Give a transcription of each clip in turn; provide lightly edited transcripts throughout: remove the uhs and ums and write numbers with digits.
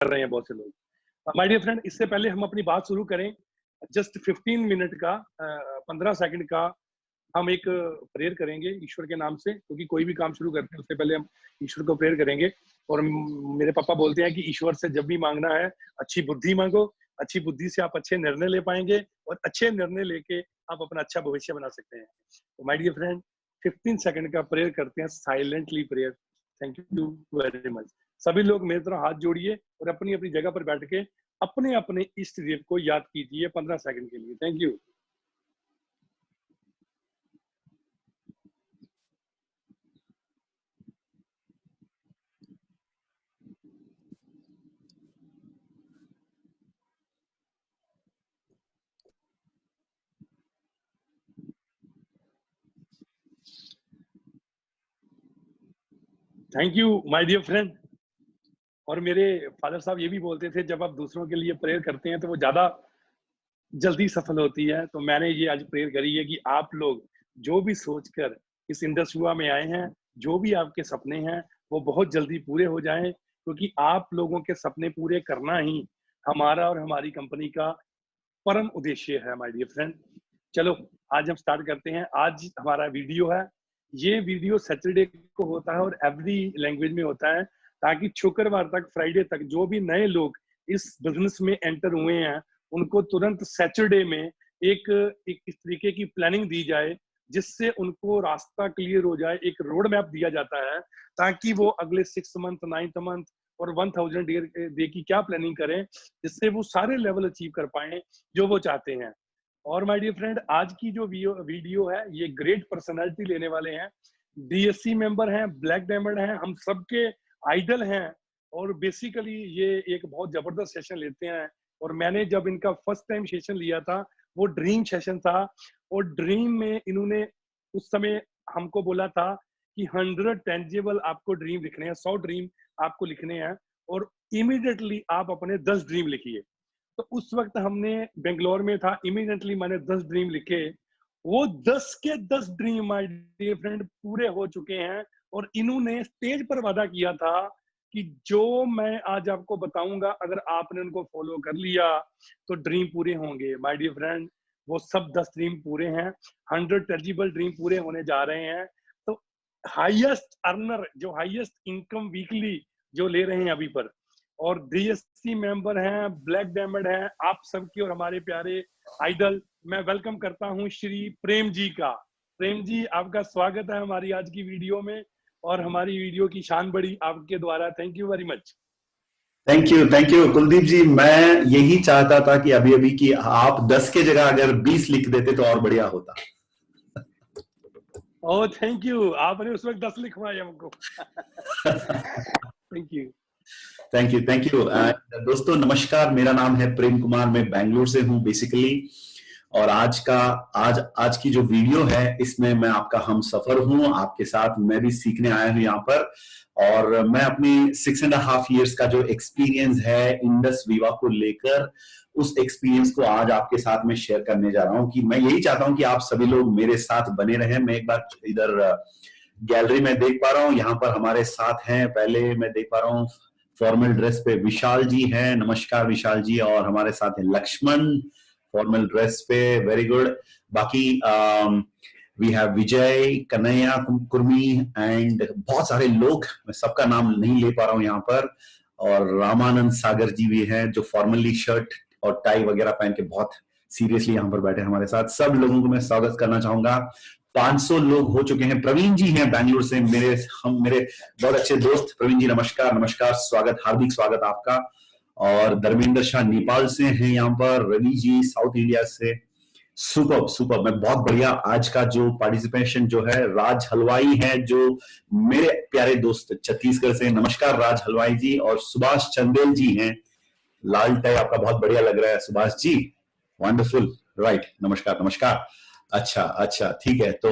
रहे हैं बहुत से लोग। माय डियर फ्रेंड, इससे पहले हम अपनी बात शुरू करें, जस्ट 15 मिनट का 15 सेकंड का हम एक प्रेयर करेंगे ईश्वर के नाम से, क्योंकि कोई भी काम शुरू करते हैं उससे पहले हम ईश्वर को प्रेयर करेंगे। और मेरे पापा बोलते हैं कि ईश्वर से जब भी मांगना है अच्छी बुद्धि मांगो, अच्छी बुद्धि से आप अच्छे निर्णय ले पाएंगे और अच्छे निर्णय लेके आप अपना अच्छा भविष्य बना सकते हैं। तो माय डियर फ्रेंड, 15 सेकंड का प्रेयर करते हैं, silently prayer. Thank you very much. सभी लोग मेरी तरह हाथ जोड़िए और अपनी अपनी जगह पर बैठ के अपने अपने इष्ट देव को याद कीजिए 15 सेकंड के लिए। Thank you. Thank you my dear friend. और मेरे फादर साहब ये भी बोलते थे, जब आप दूसरों के लिए प्रेयर करते हैं तो वो ज्यादा जल्दी सफल होती है। तो मैंने ये आज प्रेयर करी है कि आप लोग जो भी सोचकर इस इंडस्ट्री में आए हैं, जो भी आपके सपने हैं, वो बहुत जल्दी पूरे हो जाएं, क्योंकि आप लोगों के सपने पूरे करना ही हमारा और हमारी कंपनी का परम उद्देश्य है माय डियर फ्रेंड। चलो आज हम स्टार्ट करते हैं। आज हमारा वीडियो है, ये वीडियो सैटरडे को होता है और एवरी लैंग्वेज में होता है, ताकि शुक्रवार तक, फ्राइडे तक जो भी नए लोग इस बिजनेस में एंटर हुए हैं उनको तुरंत सैटरडे में एक इस तरीके की प्लानिंग दी जाए जिससे उनको रास्ता क्लियर हो जाए, एक रोड मैप दिया जाता है ताकि वो अगले 6 मंथ, 9th मंथ और 1000 डे की क्या प्लानिंग करें जिससे वो सारे लेवल अचीव कर पाए जो वो चाहते हैं। और माय डियर फ्रेंड, आज की जो वीडियो है ये ग्रेट पर्सनालिटी लेने वाले हैं, डीएससी मेंबर हैं, ब्लैक डायमंड हैं, हम सबके आइडल हैं। और बेसिकली ये एक बहुत जबरदस्त सेशन लेते हैं। और मैंने जब इनका फर्स्ट टाइम सेशन लिया था वो ड्रीम सेशन था, और ड्रीम में इन्होंने उस समय हमको बोला था कि 100 टेंजिबल आपको ड्रीम लिखने हैं, 100 ड्रीम आपको लिखने हैं और इमीडिएटली आप अपने 10 ड्रीम लिखिए। तो उस वक्त हमने बेंगलोर में था, इमीडिएटली मैंने 10 ड्रीम लिखे। वो 10 के 10 ड्रीम माय डियर फ्रेंड पूरे हो चुके हैं। और इन्होंने स्टेज पर वादा किया था कि जो मैं आज आपको बताऊंगा अगर आपने उनको फॉलो कर लिया तो ड्रीम पूरे होंगे। माय डियर फ्रेंड, वो सब 10 ड्रीम पूरे हैं, 100 टेजिबल ड्रीम पूरे होने जा रहे हैं। तो हाईएस्ट अर्नर, जो हाईएस्ट इनकम वीकली जो ले रहे हैं अभी पर, और डीएससी मेंबर हैं, ब्लैक डायमंड हैं, आप सबकी और हमारे प्यारे आइडल, मैं वेलकम करता हूं श्री प्रेम जी का। प्रेम जी, आपका स्वागत है हमारी आज की वीडियो में, और हमारी वीडियो की शान बढ़ी आपके द्वारा। Thank you very much. Thank you Kuldeep ji. मैं यही चाहता था कि अभी अभी कि आप 10 के जगह अगर 20 लिख देते तो और बढ़िया होता। ओह थैंक यू, आपने उस वक्त 10 लिखवाए हमको। Thank you. दोस्तों नमस्कार, मेरा नाम है प्रेम कुमार, मैं बेंगलुरु से हूँ बेसिकली। और आज की जो वीडियो है इसमें मैं आपका हम सफर हूँ, आपके साथ मैं भी सीखने आया हूँ यहाँ पर। और मैं अपनी 6.5 years का जो एक्सपीरियंस है इंडस वीवा को लेकर, उस एक्सपीरियंस को आज आपके साथ में शेयर करने जा रहा हूँ। कि मैं यही चाहता हूँ कि आप सभी लोग मेरे साथ बने रहें। मैं एक बार इधर गैलरी में देख पा रहा हूँ, यहाँ पर हमारे साथ हैं, पहले मैं देख पा रहा हूँ फॉर्मल ड्रेस पे विशाल जी हैं, नमस्कार विशाल जी। और हमारे साथ है लक्ष्मण फॉर्मल ड्रेस पे, वेरी गुड। बाकी we have Vijay, Kanhaiya Kurmi and बहुत सारे लोग, मैं सबका नाम नहीं ले पा रहा हूँ यहाँ पर। और रामानंद सागर जी भी हैं जो फॉर्मली शर्ट और टाई वगैरह पहन के बहुत सीरियसली यहाँ पर बैठे हमारे साथ। सब लोगों को मैं स्वागत करना चाहूंगा। 500 लोग हो चुके हैं। प्रवीण जी हैं बेंगलुरु से, मेरे बहुत अच्छे दोस्त। प्रवीण जी नमस्कार, स्वागत, हार्दिक स्वागत आपका। और धर्मेंद्र शाह नेपाल से हैं यहाँ पर, रवि जी साउथ इंडिया से। सुपर, मैं बहुत बढ़िया। आज का जो पार्टिसिपेशन जो है, राज हलवाई है जो मेरे प्यारे दोस्त छत्तीसगढ़ से, नमस्कार राज हलवाई जी। और सुभाष चंदेल जी हैं, लाल टाई आपका बहुत बढ़िया लग रहा है सुभाष जी, वंडरफुल, राइट, नमस्कार। अच्छा, ठीक है। तो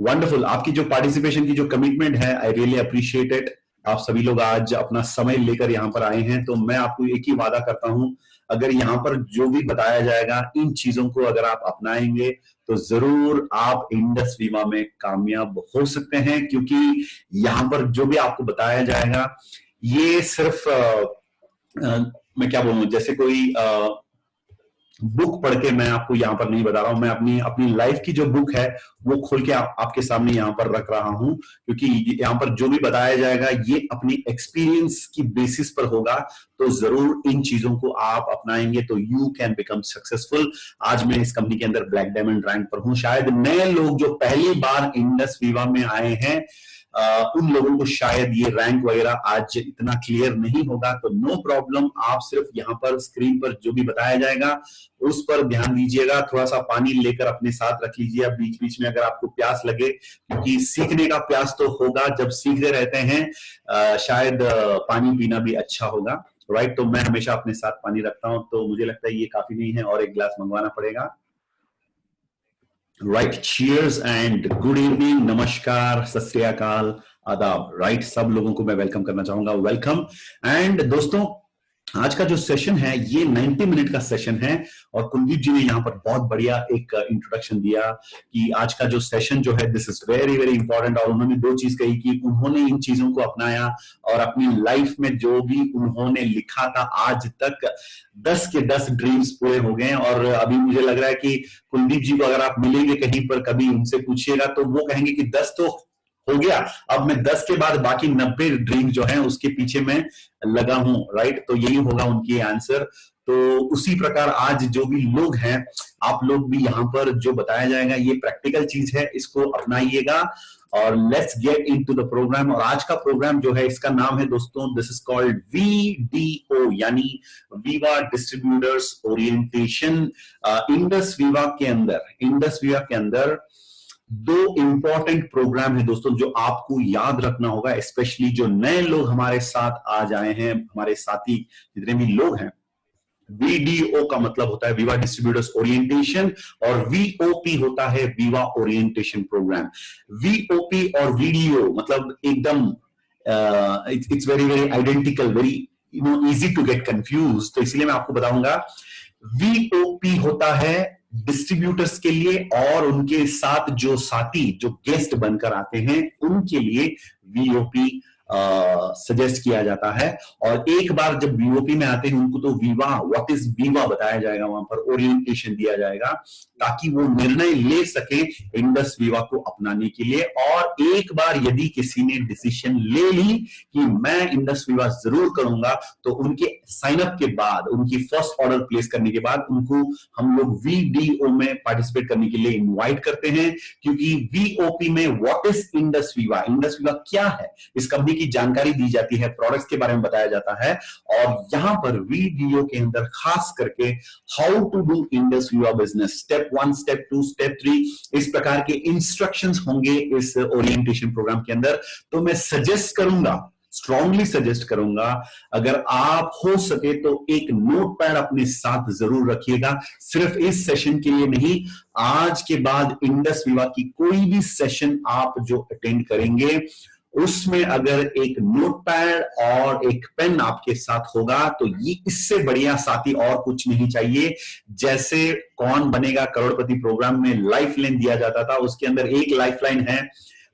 वंडरफुल, आपकी जो पार्टिसिपेशन की जो कमिटमेंट है, आई रियली अप्रिशिएट इट। आप सभी लोग आज अपना समय लेकर यहाँ पर आए हैं। तो मैं आपको एक ही वादा करता हूं, अगर यहाँ पर जो भी बताया जाएगा, इन चीजों को अगर आप अपनाएंगे तो जरूर आप इंडस वीमा में कामयाब हो सकते हैं। क्योंकि यहाँ पर जो भी आपको बताया जाएगा ये सिर्फ मैं क्या बोलूं, जैसे कोई बुक पढ़ के मैं आपको यहाँ पर नहीं बता रहा हूं, मैं अपनी अपनी लाइफ की जो बुक है वो खोल के आपके सामने यहाँ पर रख रहा हूं, क्योंकि यहाँ पर जो भी बताया जाएगा ये अपनी एक्सपीरियंस की बेसिस पर होगा। तो जरूर इन चीजों को आप अपनाएंगे तो यू कैन बिकम सक्सेसफुल। आज मैं इस कंपनी के अंदर ब्लैक डायमंड रैंक पर हूं। शायद नए लोग जो पहली बार इंडस वीवा में आए हैं उन लोगों को शायद ये रैंक वगैरह आज इतना क्लियर नहीं होगा, तो नो प्रॉब्लम। आप सिर्फ यहाँ पर स्क्रीन पर जो भी बताया जाएगा उस पर ध्यान दीजिएगा। थोड़ा सा पानी लेकर अपने साथ रख लीजिए बीच बीच में, अगर आपको प्यास लगे, क्योंकि सीखने का प्यास तो होगा जब सीखते रहते हैं। शायद पानी पीना भी अच्छा होगा, राइट। तो मैं हमेशा अपने साथ पानी रखता हूं, तो मुझे लगता है ये काफी नहीं है और एक गिलास मंगवाना पड़ेगा। Right, cheers and good evening, नमस्कार, सत श्री अकाल, आदाब। राइट, सब लोगों को मैं वेलकम करना चाहूंगा, वेलकम। एंड दोस्तों, आज का जो सेशन है ये 90 मिनट का सेशन है और कुलदीप जी ने यहाँ पर बहुत बढ़िया एक इंट्रोडक्शन दिया कि आज का जो सेशन जो है this is very very important. और उन्होंने दो चीज कही कि उन्होंने इन चीजों को अपनाया और अपनी लाइफ में जो भी उन्होंने लिखा था आज तक 10 के 10 ड्रीम्स पूरे हो गए। और अभी मुझे लग रहा है कि कुलदीप जी को अगर आप मिलेंगे कहीं पर, कभी उनसे पूछिएगा तो वो कहेंगे कि 10 तो हो गया, अब मैं 10 के बाद बाकी 90 ड्रीम जो है उसके पीछे मैं लगा हूं, राइट। तो यही होगा उनकी आंसर। तो उसी प्रकार आज जो भी लोग हैं, आप लोग भी यहाँ पर जो बताया जाएगा ये प्रैक्टिकल चीज है, इसको अपनाइएगा। और let's get into the program. और आज का प्रोग्राम जो है इसका नाम है दोस्तों, दिस इज कॉल्ड VDO, यानी Viva distributors orientation. Indus Viva के अंदर दो इंपॉर्टेंट प्रोग्राम है दोस्तों जो आपको याद रखना होगा, स्पेशली जो नए लोग हमारे साथ आज आए हैं, हमारे साथी जितने भी लोग हैं। VDO का मतलब होता है वीवा डिस्ट्रीब्यूटर्स ओरिएंटेशन और VOP होता है वीवा ओरिएंटेशन प्रोग्राम। VOP और VDO मतलब एकदम it's very very identical, very easy to get confuse. तो इसलिए मैं आपको बताऊंगा, VOP होता है डिस्ट्रीब्यूटर्स के लिए और उनके साथ जो साथी जो गेस्ट बनकर आते हैं उनके लिए VOP सजेस्ट किया जाता है। और एक बार जब VOP में आते हैं उनको तो वीवा, व्हाट इज वीवा बताया जाएगा, वहां पर ओरिएंटेशन दिया जाएगा ताकि वो निर्णय ले सके इंडस वीवा को अपनाने के लिए। और एक बार यदि किसी ने डिसीजन ले ली कि मैं इंडस वीवा जरूर करूंगा, तो उनके साइन अप के बाद, उनकी फर्स्ट ऑर्डर प्लेस करने के बाद उनको हम लोग VDO में पार्टिसिपेट करने के लिए इनवाइट करते हैं। क्योंकि VOP में व्हाट इज इंडस वीवा क्या है, इस कंपनी की जानकारी दी जाती है, प्रोडक्ट्स के बारे में बताया जाता है। और यहां पर VDO के अंदर खास करके how to do Indus Viva business, step 1, step 2, step 3, इस प्रकार के इंस्ट्रक्शंस होंगे इस ओरिएंटेशन प्रोग्राम के अंदर। तो मैं सजेस्ट करूंगा, स्ट्रांगली सजेस्ट करूंगा, अगर आप हो सके तो एक नोटपैड अपने साथ जरूर रखिएगा। सिर्फ इस सेशन के लिए नहीं, आज के बाद इंडस वीवा की कोई भी सेशन आप जो अटेंड करेंगे उसमें अगर एक नोटपैड और एक पेन आपके साथ होगा तो ये इससे बढ़िया साथी और कुछ नहीं चाहिए। जैसे कौन बनेगा करोड़पति प्रोग्राम में लाइफलाइन दिया जाता था, उसके अंदर एक लाइफलाइन है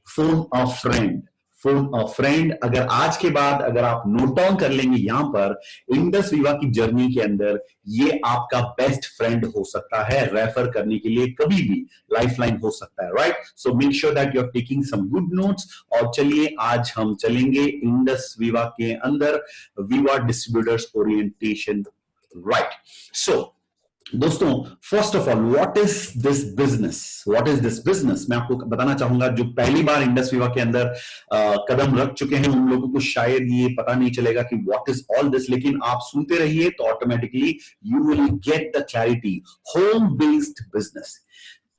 फोन अ फ्रेंड। फोन अ फ्रेंड अगर आज के बाद अगर आप नोट डाउन कर लेंगे यहां पर, इंडस वीवा की जर्नी के अंदर ये आपका बेस्ट फ्रेंड हो सकता है, रेफर करने के लिए कभी भी लाइफलाइन हो सकता है, right. So make sure that you are taking some good notes. और चलिए आज हम चलेंगे इंडस वीवा के अंदर, Viva distributors orientation, right. So दोस्तों, first of all what is this business, मैं आपको बताना चाहूंगा। जो पहली बार इंडस वीवा के अंदर कदम रख चुके हैं उन लोगों को शायद ये पता नहीं चलेगा कि व्हाट इज ऑल दिस, लेकिन आप सुनते रहिए तो automatically you will get the clarity. Home based business,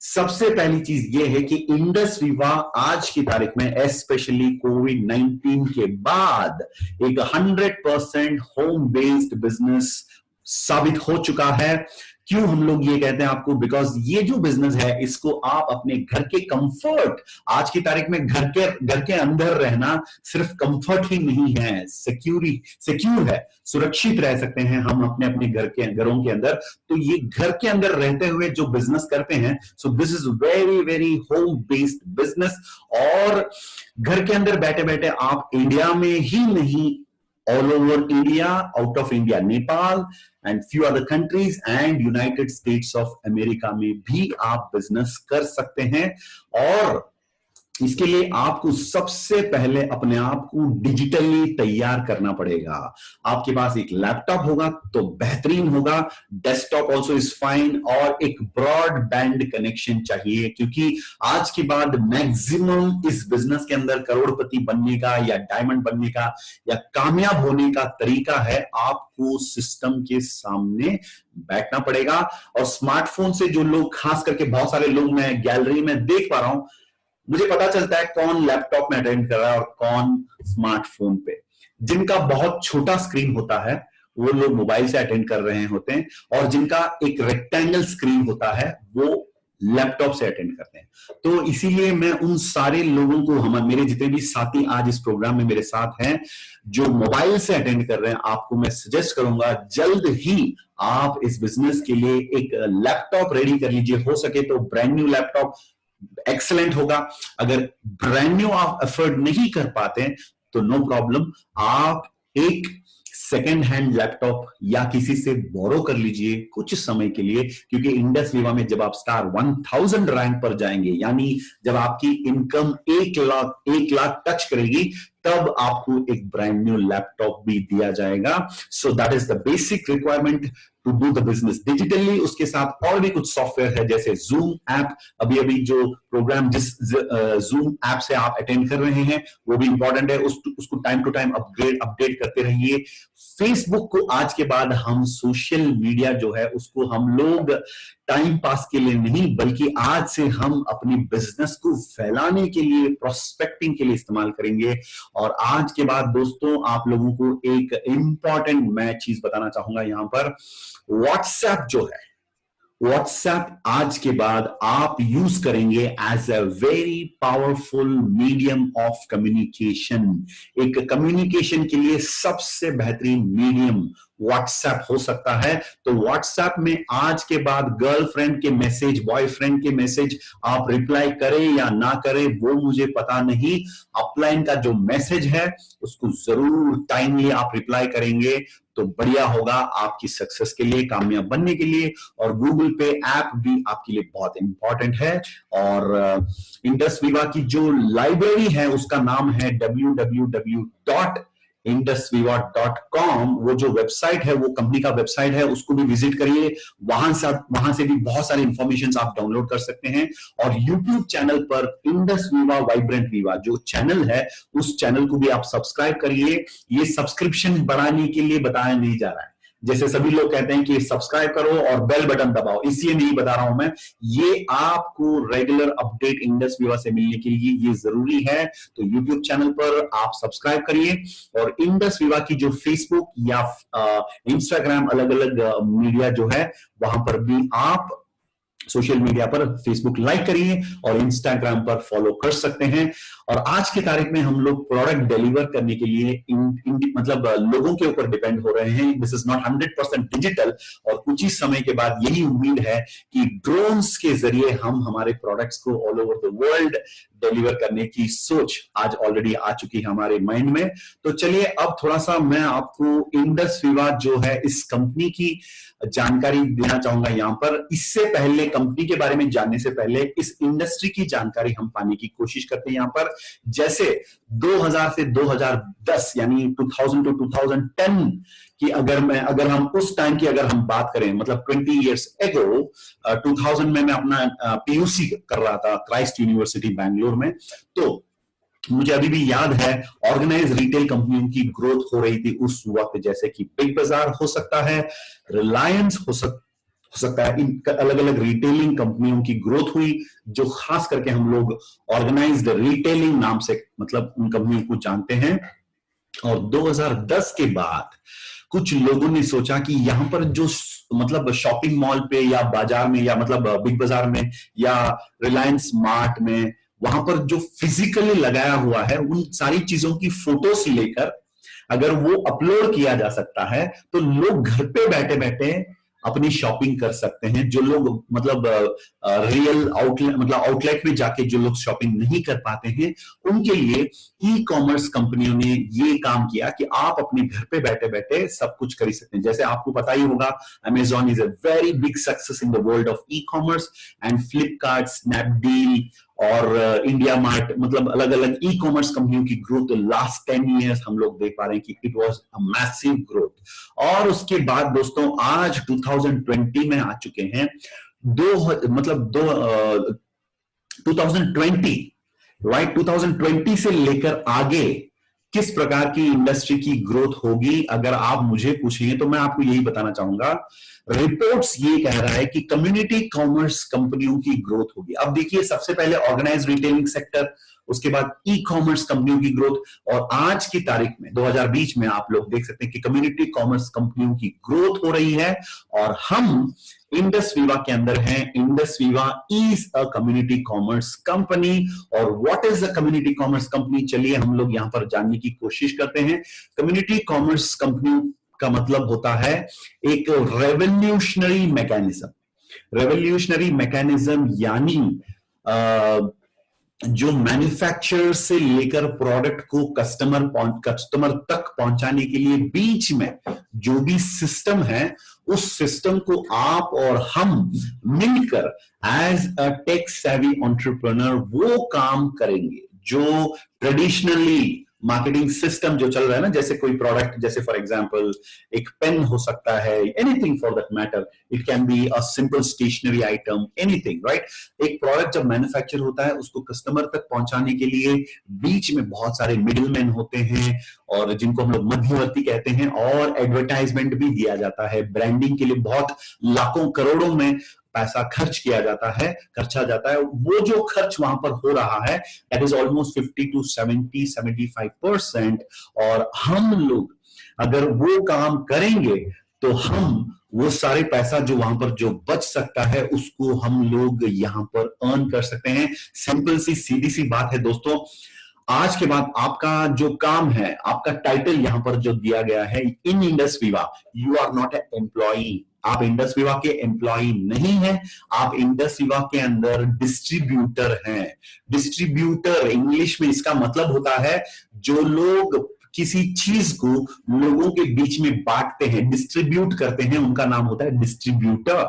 सबसे पहली चीज ये है कि इंडस वीवा आज की तारीख में स्पेशली कोविड-19 के बाद एक 100% होम बेस्ड बिजनेस साबित हो चुका है। क्यों हम लोग ये कहते हैं आपको, बिकॉज ये जो बिजनेस है इसको आप अपने घर के कंफर्ट, आज की तारीख में घर के अंदर रहना सिर्फ कंफर्ट ही नहीं है, सिक्योर है, सुरक्षित रह सकते हैं हम अपने घरों के अंदर। तो ये घर के अंदर रहते हुए जो बिजनेस करते हैं, so this is very very home based business. और घर के अंदर बैठे बैठे आप इंडिया में ही नहीं all over India, out of India Nepal and few other countries and United states of America में भी आप बिजनेस कर सकते हैं। और इसके लिए आपको सबसे पहले अपने आप को डिजिटली तैयार करना पड़ेगा। आपके पास एक लैपटॉप होगा तो बेहतरीन होगा, डेस्कटॉप ऑल्सो इज फाइन, और एक ब्रॉडबैंड कनेक्शन चाहिए, क्योंकि आज के बाद मैक्सिमम इस बिजनेस के अंदर करोड़पति बनने का या डायमंड बनने का या कामयाब होने का तरीका है आपको सिस्टम के सामने बैठना पड़ेगा। और स्मार्टफोन से जो लोग, खास करके बहुत सारे लोग मैं गैलरी में देख पा रहा हूं, मुझे पता चलता है कौन लैपटॉप में अटेंड कर रहा है और कौन स्मार्टफोन पे। जिनका बहुत छोटा स्क्रीन होता है वो लोग मोबाइल से अटेंड कर रहे होते हैं, और जिनका एक रेक्टेंगल स्क्रीन होता है वो लैपटॉप से अटेंड करते हैं। तो इसीलिए मैं उन सारे लोगों को, मेरे जितने भी साथी आज इस प्रोग्राम में मेरे साथ हैं जो मोबाइल से अटेंड कर रहे हैं, आपको मैं सजेस्ट करूंगा जल्द ही आप इस बिजनेस के लिए एक लैपटॉप रेडी कर लीजिए। हो सके तो ब्रांड न्यू लैपटॉप एक्सलेंट होगा। अगर ब्रांड न्यू आप अफोर्ड नहीं कर पाते तो नो प्रॉब्लम, आप एक सेकेंड हैंड लैपटॉप या किसी से बोरो कर लीजिए कुछ समय के लिए, क्योंकि इंडस विवा में जब आप स्टार 1000 रैंक पर जाएंगे, यानी जब आपकी इनकम 1 लाख टच करेगी, तब आपको एक ब्रांड न्यू लैपटॉप भी दिया जाएगा। So that is the basic requirement to do the business digitally. उसके साथ और भी कुछ सॉफ्टवेयर है जैसे जूम ऐप। अभी जो प्रोग्राम जिस जूम ऐप से आप अटेंड कर रहे हैं वो भी इंपॉर्टेंट है, उसको टाइम टू टाइम अपडेट करते रहिए। फेसबुक को आज के बाद हम सोशल मीडिया जो है उसको हम लोग टाइम पास के लिए नहीं, बल्कि आज से हम अपनी बिजनेस को फैलाने के लिए, प्रोस्पेक्टिंग के लिए इस्तेमाल करेंगे। और आज के बाद दोस्तों आप लोगों को एक इंपॉर्टेंट मैं चीज बताना चाहूंगा यहां पर। व्हाट्सएप जो है, व्हाट्सएप आज के बाद आप यूज करेंगे as a very powerful medium of communication. एक कम्युनिकेशन के लिए सबसे बेहतरीन मीडियम व्हाट्सएप हो सकता है। तो व्हाट्सएप में आज के बाद गर्लफ्रेंड के मैसेज, बॉयफ्रेंड के मैसेज आप रिप्लाई करें या ना करें वो मुझे पता नहीं, अपलाइन का जो मैसेज है उसको जरूर टाइमली आप रिप्लाई करेंगे तो बढ़िया होगा आपकी सक्सेस के लिए, कामयाब बनने के लिए। और गूगल पे ऐप भी आपके लिए बहुत इंपॉर्टेंट है। और इंडस विवा की जो लाइब्रेरी है उसका नाम है www.indusviva.com। वो जो वेबसाइट है वो कंपनी का वेबसाइट है, उसको भी विजिट करिए। वहां से भी बहुत सारी इंफॉर्मेशन आप डाउनलोड कर सकते हैं। और यूट्यूब चैनल पर इंडस विवा वाइब्रेंट विवा जो चैनल है उस चैनल को भी आप सब्सक्राइब करिए। ये सब्सक्रिप्शन बढ़ाने के लिए बताया नहीं जा रहा है, जैसे सभी लोग कहते हैं कि सब्सक्राइब करो और बेल बटन दबाओ, इसलिए नहीं बता रहा हूं मैं। ये आपको रेगुलर अपडेट इंडस विवा से मिलने के लिए ये जरूरी है। तो यूट्यूब चैनल पर आप सब्सक्राइब करिए, और इंडस विवा की जो फेसबुक या इंस्टाग्राम अलग अलग मीडिया जो है वहां पर भी आप सोशल मीडिया पर फेसबुक लाइक करिए और इंस्टाग्राम पर फॉलो कर सकते हैं। और आज की तारीख में हम लोग प्रोडक्ट डिलीवर करने के लिए मतलब लोगों के ऊपर डिपेंड हो रहे हैं। दिस इज नॉट 100% डिजिटल, और कुछ ही समय के बाद यही उम्मीद है कि ड्रोन्स के जरिए हम हमारे प्रोडक्ट्स को all over the world deliver करने की सोच आज ऑलरेडी आ चुकी है हमारे माइंड में। तो चलिए अब थोड़ा सा मैं आपको इंडस विवा जो है इस कंपनी की जानकारी देना चाहूंगा यहां पर। इससे पहले, कंपनी के बारे में जानने से पहले, इस इंडस्ट्री की जानकारी हम पाने की कोशिश करते हैं यहां पर। जैसे 2000 से 2010 यानी 2000 टू 2010 कि अगर हम उस टाइम की अगर हम बात करें, मतलब 20 इयर्स एगो, 2000 में मैं अपना पीयूसी कर रहा था क्राइस्ट यूनिवर्सिटी बैंगलोर में। तो मुझे अभी भी याद है ऑर्गेनाइज रिटेल कंपनियों की ग्रोथ हो रही थी उस वक्त, जैसे कि बिग बाजार हो सकता है, रिलायंस हो सकता है। इन अलग अलग रिटेलिंग कंपनियों की ग्रोथ हुई, जो खास करके हम लोग ऑर्गेनाइज्ड रिटेलिंग नाम से मतलब उन कंपनियों को जानते हैं। और 2010 के बाद कुछ लोगों ने सोचा कि यहां पर जो मतलब शॉपिंग मॉल पे या बाजार में या मतलब बिग बाजार में या रिलायंस स्मार्ट में, वहां पर जो फिजिकली लगाया हुआ है उन सारी चीजों की फोटोज लेकर अगर वो अपलोड किया जा सकता है तो लोग घर पे बैठे बैठे अपनी शॉपिंग कर सकते हैं। जो लोग मतलब रियल आउटलेट मतलब आउटलेट में जाके जो लोग शॉपिंग नहीं कर पाते हैं, उनके लिए ई कॉमर्स कंपनियों ने ये काम किया कि आप अपने घर पे बैठे बैठे सब कुछ कर सकते हैं। जैसे आपको पता ही होगा, Amazon is a very big success in the world of e commerce, and Flipkart, Snapdeal और इंडिया मार्ट, मतलब अलग अलग ई कॉमर्स कंपनियों की ग्रोथ लास्ट 10 इयर्स हम लोग देख पा रहे हैं कि it was a massive growth. और उसके बाद दोस्तों आज 2020 में आ चुके हैं, 2020, राइट, 2020 से लेकर आगे किस प्रकार की इंडस्ट्री की ग्रोथ होगी अगर आप मुझे पूछेंगे तो मैं आपको यही बताना चाहूंगा। रिपोर्ट्स ये कह रहा है कि कम्युनिटी कॉमर्स कंपनियों की ग्रोथ होगी। अब देखिए, सबसे पहले ऑर्गेनाइज्ड रिटेलिंग सेक्टर, उसके बाद ई कॉमर्स कंपनियों की ग्रोथ, और आज की तारीख में 2020 में आप लोग देख सकते हैं कि कम्युनिटी कॉमर्स कंपनियों की ग्रोथ हो रही है। और हम इंडस वीवा के अंदर हैं। Indus Viva is a community commerce company. और what is a community commerce company, चलिए हम लोग यहां पर जानने की कोशिश करते हैं। कम्युनिटी कॉमर्स कंपनी का मतलब होता है एक रेवोल्यूशनरी मैकेनिज्म। रेवोल्यूशनरी मैकेनिज्म यानी जो मैन्युफैक्चरर से लेकर प्रोडक्ट को कस्टमर तक पहुंचाने के लिए बीच में जो भी सिस्टम है, उस सिस्टम को आप और हम मिलकर as a tech savvy entrepreneur वो काम करेंगे जो ट्रेडिशनली मार्केटिंग सिस्टम जो चल रहा है ना, जैसे कोई प्रोडक्ट, जैसे फॉर एग्जांपल एक पेन हो सकता है, anything for that matter, it can be a simple stationery item, anything, right. एक प्रोडक्ट जब मैन्युफैक्चर होता है, उसको कस्टमर तक पहुंचाने के लिए बीच में बहुत सारे मिडिलमैन होते हैं, और जिनको हम लोग मध्यवर्ती कहते हैं, और एडवर्टाइजमेंट भी दिया जाता है। ब्रांडिंग के लिए बहुत लाखों करोड़ों में पैसा खर्चा जाता है। वो जो खर्च वहां पर हो रहा है, दैट इज ऑलमोस्ट 50 to 75%। और हम लोग अगर वो काम करेंगे तो हम वो सारे पैसा जो वहां पर जो बच सकता है, उसको हम लोग यहां पर अर्न कर सकते हैं। सिंपल सी सीधी सी बात है दोस्तों। आज के बाद आपका जो काम है, आपका टाइटल यहां पर जो दिया गया है in Indus Viva, you are not a employee. आप इंडस वीवा के एम्प्लॉई नहीं हैं, आप इंडस वीवा के अंदर डिस्ट्रीब्यूटर हैं। डिस्ट्रीब्यूटर इंग्लिश में इसका मतलब होता है जो लोग किसी चीज को लोगों के बीच में बांटते हैं, डिस्ट्रीब्यूट करते हैं, उनका नाम होता है डिस्ट्रीब्यूटर,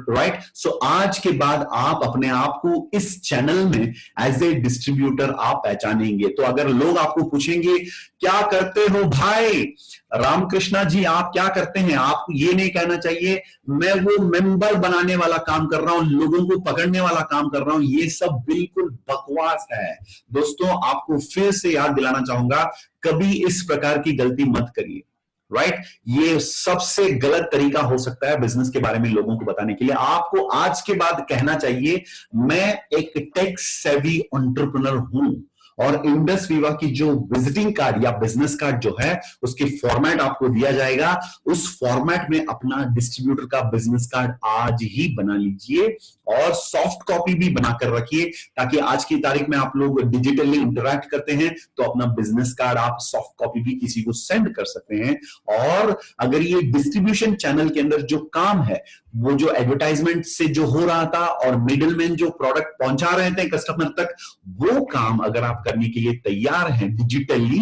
राइट। सो आज के बाद आप अपने आप को इस चैनल में एज ए डिस्ट्रीब्यूटर आप पहचानेंगे। तो अगर लोग आपको पूछेंगे क्या करते हो भाई रामकृष्णा जी, आप क्या करते हैं, आपको ये नहीं कहना चाहिए मैं वो मेंबर बनाने वाला काम कर रहा हूं, लोगों को पकड़ने वाला काम कर रहा हूं। ये सब बिल्कुल बकवास है दोस्तों। आपको फिर से याद दिलाना चाहूंगा, कभी इस प्रकार की गलती मत करिए, राइट। ये सबसे गलत तरीका हो सकता है बिजनेस के बारे में लोगों को बताने के लिए। आपको आज के बाद कहना चाहिए मैं एक टेक सेवी एंटरप्रेन्योर हूं, और इंडस वीवा की जो विजिटिंग कार्ड या बिजनेस कार्ड जो है, उसके फॉर्मेट आपको दिया जाएगा। उस फॉर्मेट में अपना डिस्ट्रीब्यूटर का बिजनेस कार्ड आज ही बना लीजिए, और सॉफ्ट कॉपी भी बनाकर रखिए, ताकि आज की तारीख में आप लोग डिजिटली इंटरैक्ट करते हैं तो अपना बिजनेस कार्ड आप सॉफ्ट कॉपी भी किसी को सेंड कर सकते हैं। और अगर ये डिस्ट्रीब्यूशन चैनल के अंदर जो काम है, वो जो एडवर्टाइजमेंट से जो हो रहा था और मिडिलमैन जो प्रोडक्ट पहुंचा रहे थे कस्टमर तक, वो काम अगर आप करने के लिए तैयार हैं डिजिटली,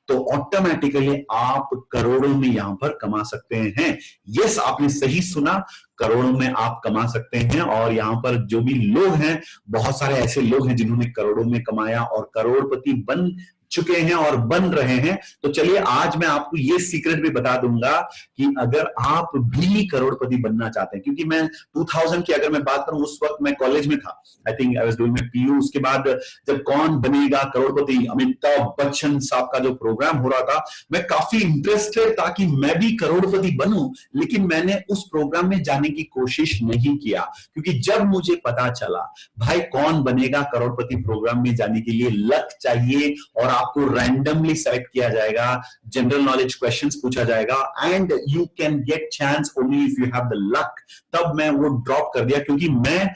तो ऑटोमेटिकली आप करोड़ों में यहां पर कमा सकते हैं। यस, आपने सही सुना, करोड़ों में आप कमा सकते हैं। और यहां पर जो भी लोग हैं, बहुत सारे ऐसे लोग हैं जिन्होंने करोड़ों में कमाया और करोड़पति बन चुके हैं और बन रहे हैं। तो चलिए आज मैं आपको ये सीक्रेट भी बता दूंगा कि अगर आप भी करोड़पति बनना चाहते हैं, क्योंकि मैं 2000 की अगर मैं बात करूं, उस वक्त मैं कॉलेज में था, I think I was doing my PU. उसके बाद जब कौन बनेगा करोड़पति, अमिताभ बच्चन साहब का जो प्रोग्राम हो रहा था, मैं काफी इंटरेस्टेड था कि मैं भी करोड़पति बनूं, लेकिन मैंने उस प्रोग्राम में जाने की कोशिश नहीं किया, क्योंकि जब मुझे पता चला भाई कौन बनेगा करोड़पति प्रोग्राम में जाने के लिए लक चाहिए, और आपको रैंडमली सेलेक्ट किया जाएगा, जनरल नॉलेज क्वेश्चंस पूछा जाएगा, and you can get chance only if you have the luck. तब मैं वो ड्रॉप कर दिया, क्योंकि मैं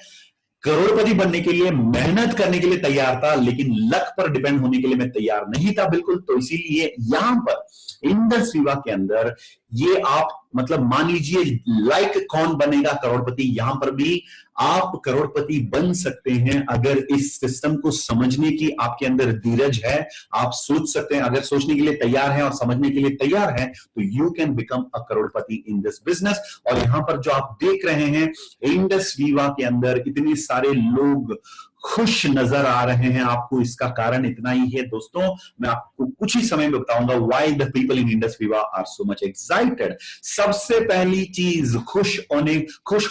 करोड़पति बनने के लिए मेहनत करने के लिए तैयार था, लेकिन लक पर डिपेंड होने के लिए मैं तैयार नहीं था बिल्कुल। तो इसीलिए यहां पर इंडस वीवा के अंदर ये आप मतलब मान लीजिए लाइक कौन बनेगा करोड़पति, यहां पर भी आप करोड़पति बन सकते हैं अगर इस सिस्टम को समझने की आपके अंदर धीरज है। आप सोच सकते हैं, अगर सोचने के लिए तैयार हैं और समझने के लिए तैयार हैं तो you can become a Crorepati in this business. और यहां पर जो आप देख रहे हैं इंडस वीवा के अंदर इतने सारे लोग खुश नजर आ रहे हैं आपको, इसका कारण इतना ही है दोस्तों, मैं आपको कुछ ही समय में बताऊंगा why the people in Indus Viva are so much excited. सबसे पहली चीज, खुश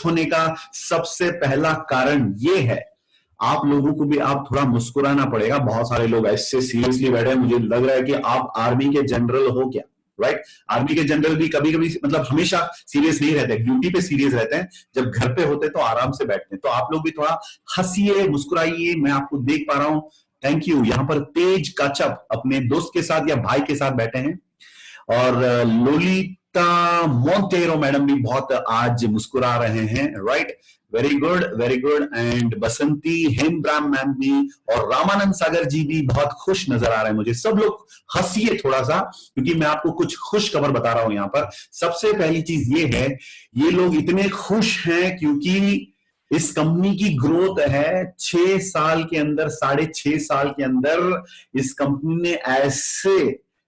होने का सबसे पहला कारण यह है, आप लोगों को भी आप थोड़ा मुस्कुराना पड़ेगा। बहुत सारे लोग ऐसे सीरियसली बैठे हैं, मुझे लग रहा है कि आप आर्मी के जनरल हो क्या, राइट? आर्मी के जनरल भी कभी कभी मतलब हमेशा सीरियस नहीं रहते, ड्यूटी पे सीरियस रहते हैं, जब घर पे होते तो आराम से बैठते हैं। तो आप लोग भी थोड़ा हंसिए, मुस्कुराइए, मैं आपको देख पा रहा हूं, थैंक यू। यहां पर तेज काचप अपने दोस्त के साथ या भाई के साथ बैठे हैं, और लोलिता मोंटेरो मैडम भी बहुत आज मुस्कुरा रहे हैं, right? Very good, very good. And Basanti Hembram ma'am भी और रामानंद सागर जी भी बहुत खुश नजर आ रहे हैं मुझे। सब लोग हंसिए थोड़ा सा, क्योंकि मैं आपको कुछ खुश खबर बता रहा हूं यहां पर। सबसे पहली चीज ये है, ये लोग इतने खुश हैं क्योंकि इस कंपनी की ग्रोथ है 6 साल के अंदर, 6.5 साल के अंदर इस कंपनी ने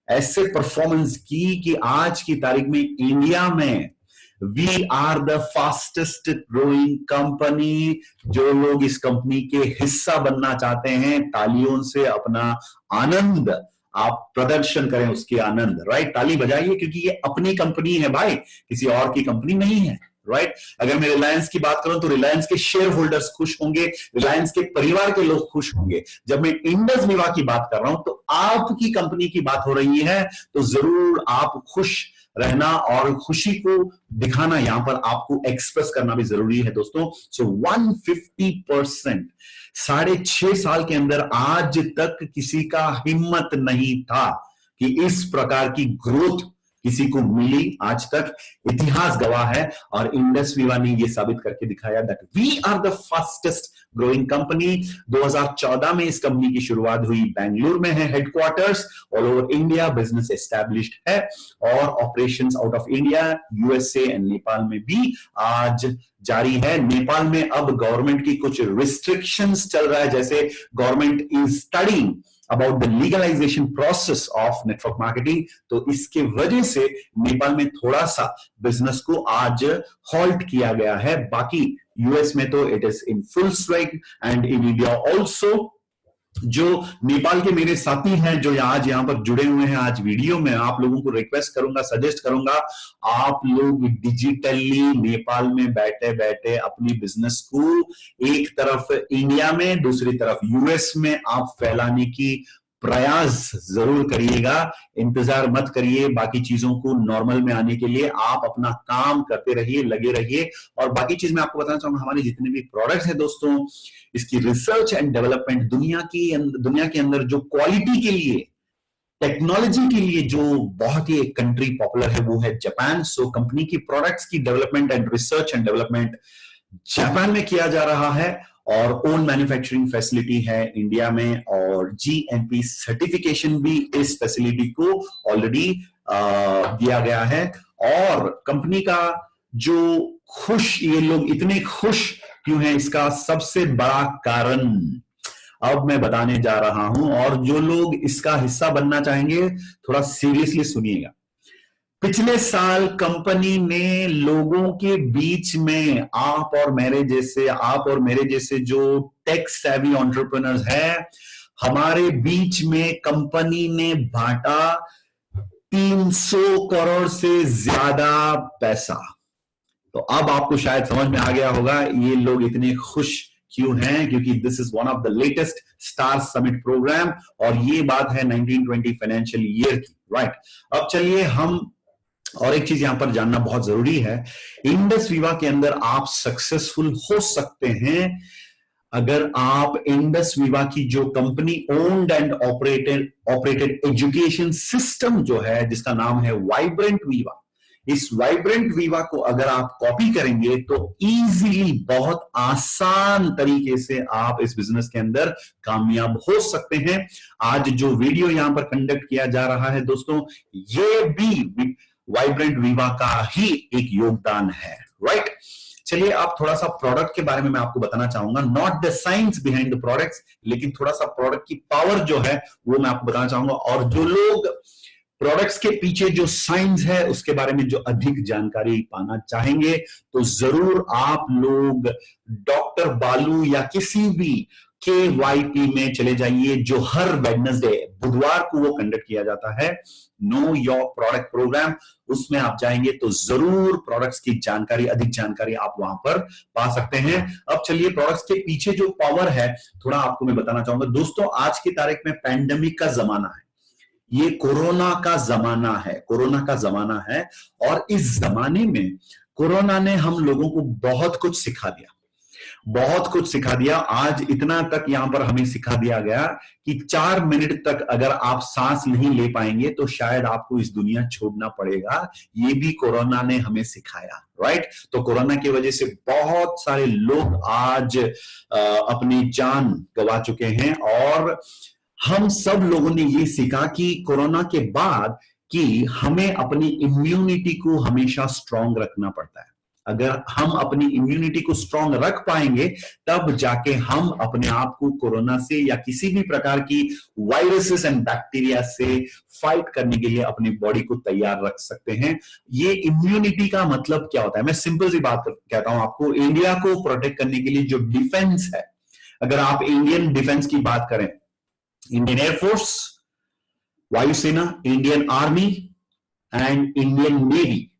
ऐसे परफॉर्मेंस की कि आज की तारीख में इंडिया में we are the fastest growing company. जो लोग इस कंपनी के हिस्सा बनना चाहते हैं, तालियों से अपना आनंद आप प्रदर्शन करें, उसके आनंद, राइट? ताली बजाइए, क्योंकि ये अपनी कंपनी है भाई, किसी और की कंपनी नहीं है, राइट? अगर मैं रिलायंस की बात करूं तो रिलायंस के शेयर होल्डर्स खुश होंगे, रिलायंस के परिवार के लोग खुश होंगे। जब मैं इंडस वीवा की बात कर रहा हूं तो आपकी कंपनी की बात हो रही है, तो जरूर आप खुश रहना और खुशी को दिखाना, यहां पर आपको एक्सप्रेस करना भी जरूरी है दोस्तों। सो 150%, 6.5 साल के अंदर आज तक किसी का हिम्मत नहीं था कि इस प्रकार की ग्रोथ किसी को मिली, आज तक इतिहास गवाह है। और इंडस वीवा ने यह साबित करके दिखाया that we are the fastest growing company. 2014 में इस कंपनी की शुरुआत हुई, बेंगलुरु में है headquarters, all over India business established है, और operations out of India, USA and Nepal में भी आज जारी है। नेपाल में अब गवर्नमेंट की कुछ रिस्ट्रिक्शंस चल रहा है, जैसे government is studying about the legalization process of network marketing, तो इसके वजह से नेपाल में थोड़ा सा बिजनेस को आज हॉल्ट किया गया है। बाकी यूएस में तो it is in full swing and in India also. जो नेपाल के मेरे साथी हैं जो आज यहां पर जुड़े हुए हैं आज वीडियो में, आप लोगों को रिक्वेस्ट करूंगा, सजेस्ट करूंगा, आप लोग डिजिटली नेपाल में बैठे बैठे अपनी बिजनेस को एक तरफ इंडिया में, दूसरी तरफ यूएस में आप फैलाने की प्रयास जरूर करिएगा। इंतजार मत करिए बाकी चीजों को नॉर्मल में आने के लिए, आप अपना काम करते रहिए, लगे रहिए। और बाकी चीज मैं आपको बताना चाहूंगा, हमारे जितने भी प्रोडक्ट्स हैं दोस्तों, इसकी रिसर्च एंड डेवलपमेंट दुनिया के अंदर जो क्वालिटी के लिए, टेक्नोलॉजी के लिए जो बहुत ही एक कंट्री पॉपुलर है वो है जापान। सो कंपनी की प्रोडक्ट्स की development and research and development Japan में किया जा रहा है, और ओन मैन्युफैक्चरिंग फैसिलिटी है इंडिया में, और जीएमपी सर्टिफिकेशन भी इस फैसिलिटी को ऑलरेडी दिया गया है। और कंपनी का जो ये लोग इतने खुश क्यों हैं, इसका सबसे बड़ा कारण अब मैं बताने जा रहा हूं, और जो लोग इसका हिस्सा बनना चाहेंगे थोड़ा सीरियसली सुनिएगा। पिछले साल कंपनी ने लोगों के बीच में आप और मेरे जैसे जो टेक सेवी एंटरप्रेन्योर्स हैं, हमारे बीच में कंपनी ने बांटा 300 करोड़ से ज्यादा पैसा। तो अब आपको शायद समझ में आ गया होगा ये लोग इतने खुश क्यों हैं, क्योंकि this is one of the latest star summit program, और ये बात है 1920 फाइनेंशियल ईयर की, राइट? अब चलिए हम और एक चीज यहां पर जानना बहुत जरूरी है, इंडस वीवा के अंदर आप सक्सेसफुल हो सकते हैं अगर आप इंडस वीवा की जो company owned and operated education system जो है, जिसका नाम है वाइब्रेंट वीवा, इस वाइब्रेंट वीवा को अगर आप कॉपी करेंगे तो इजीली, बहुत आसान तरीके से आप इस बिजनेस के अंदर कामयाब हो सकते हैं। आज जो वीडियो यहां पर कंडक्ट किया जा रहा है दोस्तों, ये भी वाइब्रेंट वीवा का ही एक योगदान है, राइट। चलिए आप थोड़ा सा प्रोडक्ट के बारे में मैं आपको बताना चाहूंगा, not the science behind the products, लेकिन थोड़ा सा प्रोडक्ट की पावर जो है वो मैं आपको बताना चाहूंगा। और जो लोग प्रोडक्ट्स के पीछे जो साइंस है उसके बारे में जो अधिक जानकारी पाना चाहेंगे तो जरूर आप लोग डॉक्टर बालू या किसी भी KYP में चले जाइए, जो हर वेडनेसडे बुधवार को वो कंडक्ट किया जाता है, नो योर प्रोडक्ट प्रोग्राम। उसमें आप जाएंगे तो जरूर प्रोडक्ट्स की जानकारी, अधिक जानकारी आप वहां पर पा सकते हैं। अब चलिए प्रोडक्ट्स के पीछे जो पावर है थोड़ा आपको मैं बताना चाहूंगा। दोस्तों आज की तारीख में पैंडेमिक का जमाना है, ये कोरोना का जमाना है, कोरोना का जमाना है। और इस जमाने में कोरोना ने हम लोगों को बहुत कुछ सिखा दिया, बहुत कुछ सिखा दिया। आज इतना तक यहां पर हमें सिखा दिया गया कि 4 मिनट तक अगर आप सांस नहीं ले पाएंगे तो शायद आपको इस दुनिया छोड़ना पड़ेगा। ये भी कोरोना ने हमें सिखाया, राइट। तो कोरोना की वजह से बहुत सारे लोग आज अपनी जान गंवा चुके हैं। और हम सब लोगों ने ये सीखा कि कोरोना के बाद कि हमें अपनी इम्यूनिटी को हमेशा स्ट्रांग रखना पड़ता है। अगर हम अपनी इम्यूनिटी को स्ट्रांग रख पाएंगे तब जाके हम अपने आप को कोरोना से या किसी भी प्रकार की वायरसेस एंड बैक्टीरिया से फाइट करने के लिए अपनी बॉडी को तैयार रख सकते हैं। ये इम्यूनिटी का मतलब क्या होता है, मैं सिंपल सी बात कहता हूं आपको। इंडिया को प्रोटेक्ट करने के लिए जो डिफेंस है, अगर आप इंडियन डिफेंस की बात करें, इंडियन एयरफोर्स, वायुसेना, Indian army and Indian navy,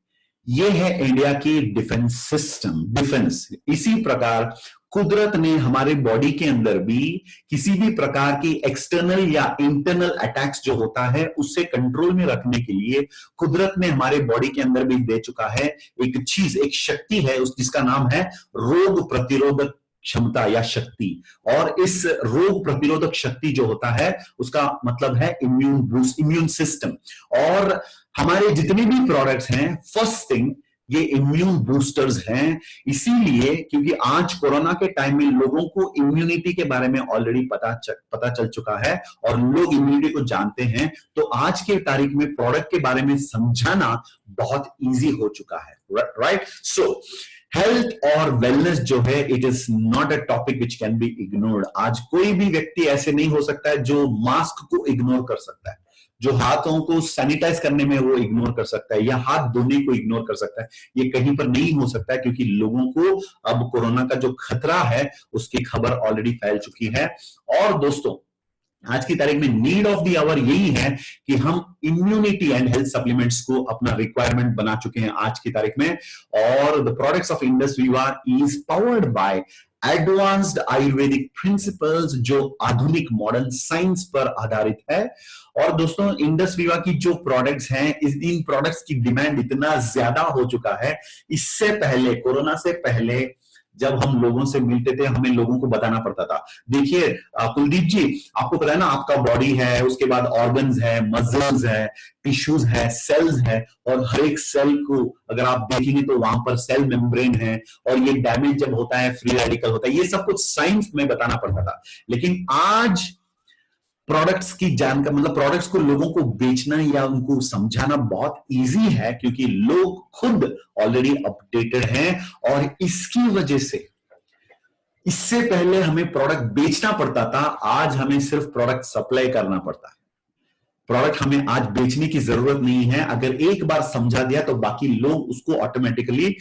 ये है इंडिया की डिफेंस सिस्टम, डिफेंस। इसी प्रकार कुदरत ने हमारे बॉडी के अंदर भी किसी भी प्रकार की एक्सटर्नल या इंटरनल अटैक्स जो होता है उससे कंट्रोल में रखने के लिए कुदरत ने हमारे बॉडी के अंदर भी दे चुका है एक चीज, एक शक्ति है जिसका नाम है रोग प्रतिरोधक क्षमता या शक्ति। और इस रोग प्रतिरोधक शक्ति जो होता है उसका मतलब है इम्यून बूस्ट, इम्यून सिस्टम। और हमारे जितने भी प्रोडक्ट्स हैं, फर्स्ट थिंग ये इम्यून बूस्टर्स हैं। इसीलिए क्योंकि आज कोरोना के टाइम में लोगों को इम्यूनिटी के बारे में ऑलरेडी पता चल चुका है और लोग इम्यूनिटी को जानते हैं, तो आज के तारीख में प्रोडक्ट के बारे में समझाना बहुत इजी हो चुका है, राइट। सो हेल्थ और वेलनेस जो है, it is not a topic which can be ignored. आज कोई भी व्यक्ति ऐसे नहीं हो सकता है जो मास्क को इग्नोर कर सकता है, जो हाथों को सैनिटाइज करने में वो इग्नोर कर सकता है या हाथ धोने को इग्नोर कर सकता है। ये कहीं पर नहीं हो सकता है क्योंकि लोगों को अब कोरोना का जो खतरा है उसकी खबर ऑलरेडी फैल चुकी है। और दोस्तों आज की तारीख में नीड ऑफ द आवर यही है कि हम इम्यूनिटी एंड हेल्थ सप्लीमेंट्स को अपना रिक्वायरमेंट बना चुके हैं आज की तारीख में। और the products of Indus Viva is powered by advanced Ayurvedic principles जो आधुनिक मॉडर्न साइंस पर आधारित है। और दोस्तों इंडस वीवा की जो प्रोडक्ट्स हैं, इन प्रोडक्ट्स की डिमांड इतना ज्यादा हो चुका है। इससे पहले, कोरोना से पहले जब हम लोगों से मिलते थे हमें लोगों को बताना पड़ता था। देखिए कुलदीप जी, आपको पता है ना, आपका बॉडी है, उसके बाद ऑर्गन्स है, मसल्स है, टिश्यूज है, सेल्स है, और हर एक सेल को अगर आप देखेंगे तो वहां पर सेल मेम्ब्रेन है, और ये डैमेज जब होता है फ्री रेडिकल होता है, ये सब कुछ साइंस में बताना पड़ता था। लेकिन आज प्रोडक्ट्स की जानकारी, मतलब प्रोडक्ट्स को लोगों को बेचना या उनको समझाना बहुत इजी है क्योंकि लोग खुद ऑलरेडी अपडेटेड हैं। और इसकी वजह से इससे पहले हमें प्रोडक्ट बेचना पड़ता था, आज हमें सिर्फ प्रोडक्ट सप्लाई करना पड़ता है। प्रोडक्ट हमें आज बेचने की जरूरत नहीं है। अगर एक बार समझा दिया तो बाकी लोग उसको ऑटोमेटिकली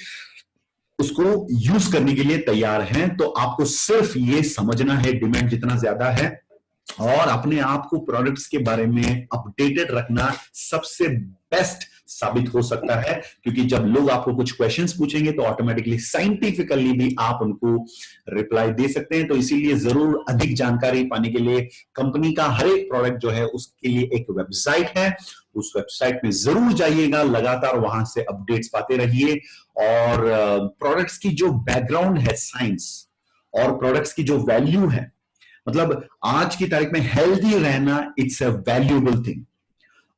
उसको यूज करने के लिए तैयार हैं। तो आपको सिर्फ ये समझना है, डिमांड जितना ज्यादा है और अपने आप को प्रोडक्ट्स के बारे में अपडेटेड रखना सबसे बेस्ट साबित हो सकता है। क्योंकि जब लोग आपको कुछ क्वेश्चंस पूछेंगे तो ऑटोमेटिकली साइंटिफिकली भी आप उनको रिप्लाई दे सकते हैं। तो इसीलिए जरूर अधिक जानकारी पाने के लिए कंपनी का हर एक प्रोडक्ट जो है उसके लिए एक वेबसाइट है, उस वेबसाइट में जरूर जाइएगा, लगातार वहां से अपडेट्स पाते रहिए। और प्रोडक्ट्स की जो बैकग्राउंड है, साइंस और प्रोडक्ट्स की जो वैल्यू है, मतलब आज की तारीख में हेल्दी रहना इट्स अ वैल्यूएबल थिंग,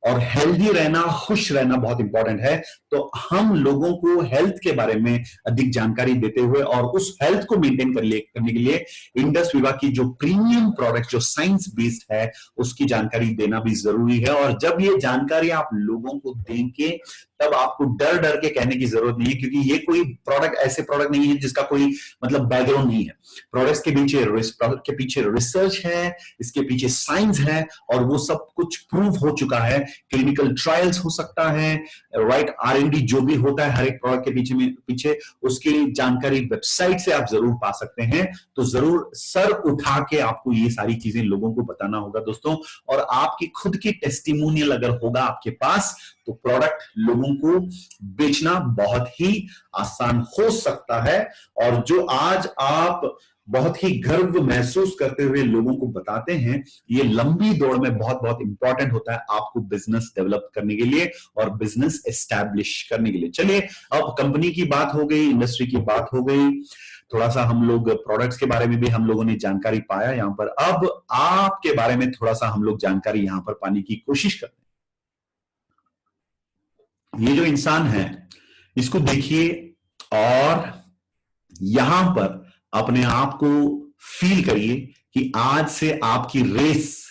और हेल्दी रहना, खुश रहना बहुत इंपॉर्टेंट है। तो हम लोगों को हेल्थ के बारे में अधिक जानकारी देते हुए और उस हेल्थ को मेंटेन करने के लिए इंडस वीवा की जो प्रीमियम प्रोडक्ट जो साइंस बेस्ड है उसकी जानकारी देना भी जरूरी है। और जब ये जानकारी आप लोगों को देंगे तब आपको डर डर के कहने की जरूरत नहीं है, क्योंकि ये कोई प्रोडक्ट ऐसे प्रोडक्ट नहीं है जिसका कोई मतलब बैकग्राउंड नहीं है। प्रोडक्ट्स के पीछे प्रोडक्ट के पीछे रिसर्च है, इसके पीछे साइंस है, और वो सब कुछ प्रूव हो चुका है। क्लिनिकल ट्रायल्स हो सकता है, राइट, R&D जो भी होता है हर एक प्रोडक्ट के पीछे उसकी जानकारी वेबसाइट से आप जरूर पा सकते हैं। तो जरूर सर उठा के आपको ये सारी चीजें लोगों को बताना होगा दोस्तों। और आपकी खुद की टेस्टिमोनियल अगर होगा आपके पास, तो प्रोडक्ट लोगों को बेचना बहुत ही आसान हो सकता है। और जो आज आप बहुत ही गर्व महसूस करते हुए लोगों को बताते हैं, ये लंबी दौड़ में बहुत बहुत इंपॉर्टेंट होता है आपको बिजनेस डेवलप करने के लिए और बिजनेस एस्टैब्लिश करने के लिए। चलिए, अब कंपनी की बात हो गई, इंडस्ट्री की बात हो गई, थोड़ा सा हम लोग प्रोडक्ट्स के बारे में भी हम लोगों ने जानकारी पाया यहां पर। अब आपके बारे में थोड़ा सा हम लोग जानकारी यहां पर पाने की कोशिश करते हैं। ये जो इंसान है इसको देखिए और यहां पर अपने आप को फील करिए कि आज से आपकी रेस,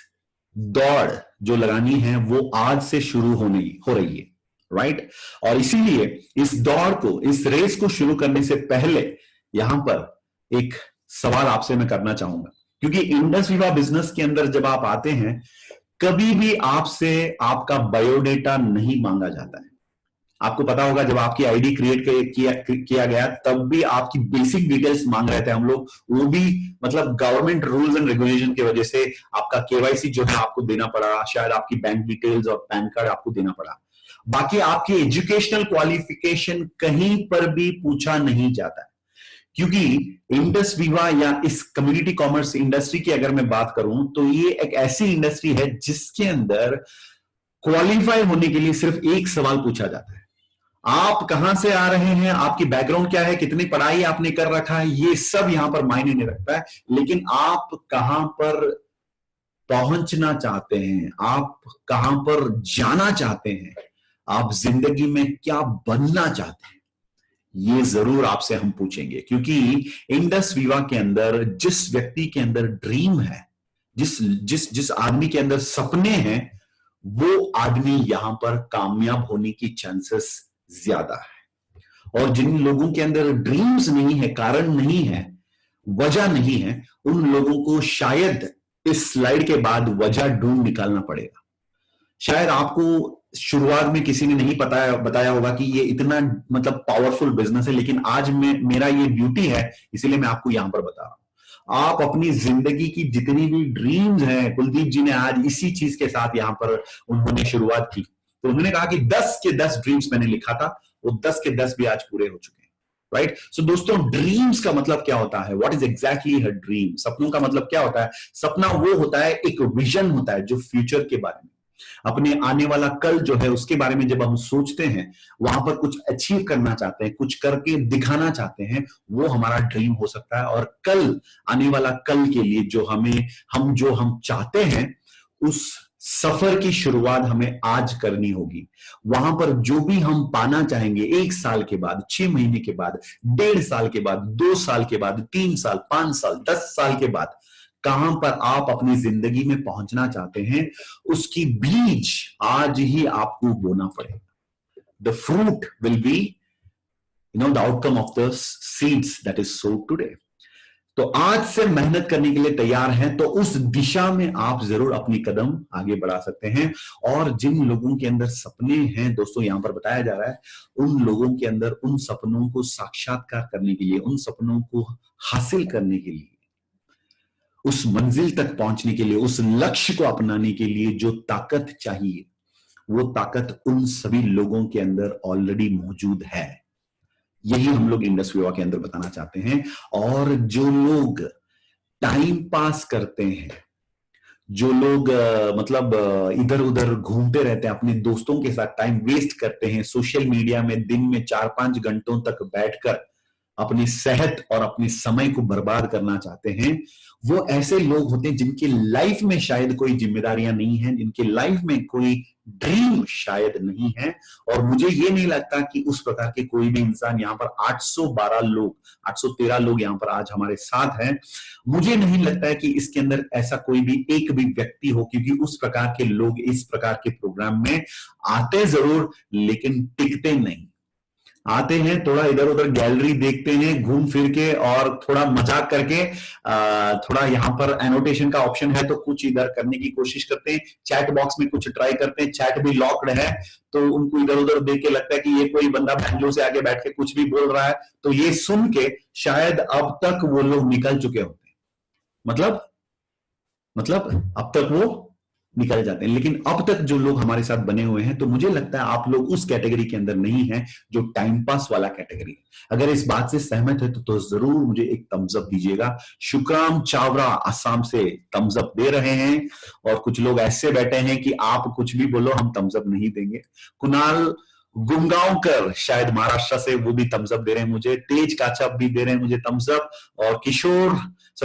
दौड़ जो लगानी है वो आज से शुरू हो रही है, राइट। और इसीलिए इस दौड़ को, इस रेस को शुरू करने से पहले यहां पर एक सवाल आपसे मैं करना चाहूंगा, क्योंकि इंडस विवा बिजनेस के अंदर जब आप आते हैं कभी भी आपसे आपका बायोडेटा नहीं मांगा जाता है। आपको पता होगा जब आपकी आईडी क्रिएट किया गया तब भी आपकी बेसिक डिटेल्स मांग रहे थे हम लोग, वो भी मतलब गवर्नमेंट रूल्स एंड रेगुलेशन की वजह से आपका केवाईसी जो है आपको देना पड़ा, शायद आपकी बैंक डिटेल्स और पैन कार्ड आपको देना पड़ा। बाकी आपकी एजुकेशनल क्वालिफिकेशन कहीं पर भी पूछा नहीं जाता है, क्योंकि इंडस विवा या इस कम्युनिटी कॉमर्स इंडस्ट्री की अगर मैं बात करूं तो ये एक ऐसी इंडस्ट्री है जिसके अंदर क्वालिफाई होने के लिए सिर्फ एक सवाल पूछा जाता है, आप कहां से आ रहे हैं, आपकी बैकग्राउंड क्या है, कितनी पढ़ाई आपने कर रखा है, ये सब यहां पर मायने नहीं रखता है। लेकिन आप कहां पर पहुंचना चाहते हैं, आप कहां पर जाना चाहते हैं, आप जिंदगी में क्या बनना चाहते हैं, ये जरूर आपसे हम पूछेंगे। क्योंकि इंडस विवा के अंदर जिस व्यक्ति के अंदर ड्रीम है, जिस आदमी के अंदर सपने हैं, वो आदमी यहां पर कामयाब होने की चांसेस ज्यादा है। और जिन लोगों के अंदर ड्रीम्स नहीं है, कारण नहीं है, वजह नहीं है, उन लोगों को शायद इस स्लाइड के बाद वजह ढूंढ निकालना पड़ेगा। शायद आपको शुरुआत में किसी ने नहीं बताया होगा कि ये इतना मतलब पावरफुल बिजनेस है, लेकिन आज मेरा ये ड्यूटी है, इसीलिए मैं आपको यहां पर बता रहा हूं। आप अपनी जिंदगी की जितनी भी ड्रीम्स हैं, कुलदीप जी ने आज इसी चीज के साथ यहां पर उन्होंने शुरुआत की, तो उन्होंने कहा कि 10 के 10 ड्रीम्स मैंने लिखा था, वो 10 के 10 भी आज पूरे हो चुके हैं, राइट। सो दोस्तों, ड्रीम्स का मतलब क्या होता है, what is exactly her dream. सपनों का मतलब क्या होता है, सपना वो होता है, एक विजन होता है जो फ्यूचर के बारे में, अपने आने वाला कल जो है उसके बारे में जब हम सोचते हैं, वहां पर कुछ अचीव करना चाहते हैं, कुछ करके दिखाना चाहते हैं, वो हमारा ड्रीम हो सकता है। और कल, आने वाला कल के लिए जो हम चाहते हैं, उस सफर की शुरुआत हमें आज करनी होगी। वहां पर जो भी हम पाना चाहेंगे 1 साल के बाद, 6 महीने के बाद, 1.5 साल के बाद, 2 साल के बाद, 3 साल, 5 साल, 10 साल के बाद, कहां पर आप अपनी जिंदगी में पहुंचना चाहते हैं, उसकी बीज आज ही आपको बोना पड़ेगा। The fruit will be the outcome of the seeds that is सोड टुडे। तो आज से मेहनत करने के लिए तैयार हैं तो उस दिशा में आप जरूर अपनी कदम आगे बढ़ा सकते हैं। और जिन लोगों के अंदर सपने हैं दोस्तों, यहां पर बताया जा रहा है, उन लोगों के अंदर उन सपनों को साक्षात्कार करने के लिए, उन सपनों को हासिल करने के लिए, उस मंजिल तक पहुंचने के लिए, उस लक्ष्य को अपनाने के लिए जो ताकत चाहिए, वो ताकत उन सभी लोगों के अंदर ऑलरेडी मौजूद है। यही हम लोग इंडस विवा के अंदर बताना चाहते हैं। और जो लोग टाइम पास करते हैं, जो लोग मतलब इधर उधर घूमते रहते हैं, अपने दोस्तों के साथ टाइम वेस्ट करते हैं, सोशल मीडिया में दिन में 4-5 घंटों तक बैठकर अपनी सेहत और अपने समय को बर्बाद करना चाहते हैं, वो ऐसे लोग होते हैं जिनकी लाइफ में शायद कोई जिम्मेदारियां नहीं है, जिनकी लाइफ में कोई ड्रीम शायद नहीं है। और मुझे ये नहीं लगता कि उस प्रकार के कोई भी इंसान, यहां पर 813 लोग यहां पर आज हमारे साथ हैं, मुझे नहीं लगता है कि इसके अंदर ऐसा कोई भी एक भी व्यक्ति हो, क्योंकि उस प्रकार के लोग इस प्रकार के प्रोग्राम में आते जरूर लेकिन टिकते नहीं। आते हैं, थोड़ा इधर उधर गैलरी देखते हैं घूम फिर के और थोड़ा मजाक करके, थोड़ा यहां पर एनोटेशन का ऑप्शन है तो कुछ इधर करने की कोशिश करते हैं, चैट बॉक्स में कुछ ट्राई करते हैं, चैट भी लॉक्ड है तो उनको इधर उधर देख के लगता है कि ये कोई बंदा बैंगलोर से आके बैठ के कुछ भी बोल रहा है, तो ये सुन के शायद अब तक वो लोग निकल चुके होते हैं। मतलब अब तक वो निकल जाते हैं। लेकिन अब तक जो लोग हमारे साथ बने हुए हैं, तो मुझे लगता है आप लोग उस कैटेगरी के अंदर नहीं हैं जो टाइम पास वाला कैटेगरी है। अगर इस बात से सहमत है तो जरूर मुझे एक थम्स अप दीजिएगा। शुक्राम चावरा असम से थम्स अप दे रहे हैं, और कुछ लोग ऐसे बैठे हैं कि आप कुछ भी बोलो हम थम्स अप नहीं देंगे। कुणाल गुंगावकर शायद महाराष्ट्र से, वो भी थम्स अप दे रहे हैं मुझे। तेज काचप भी दे रहे हैं मुझे थम्स अप, और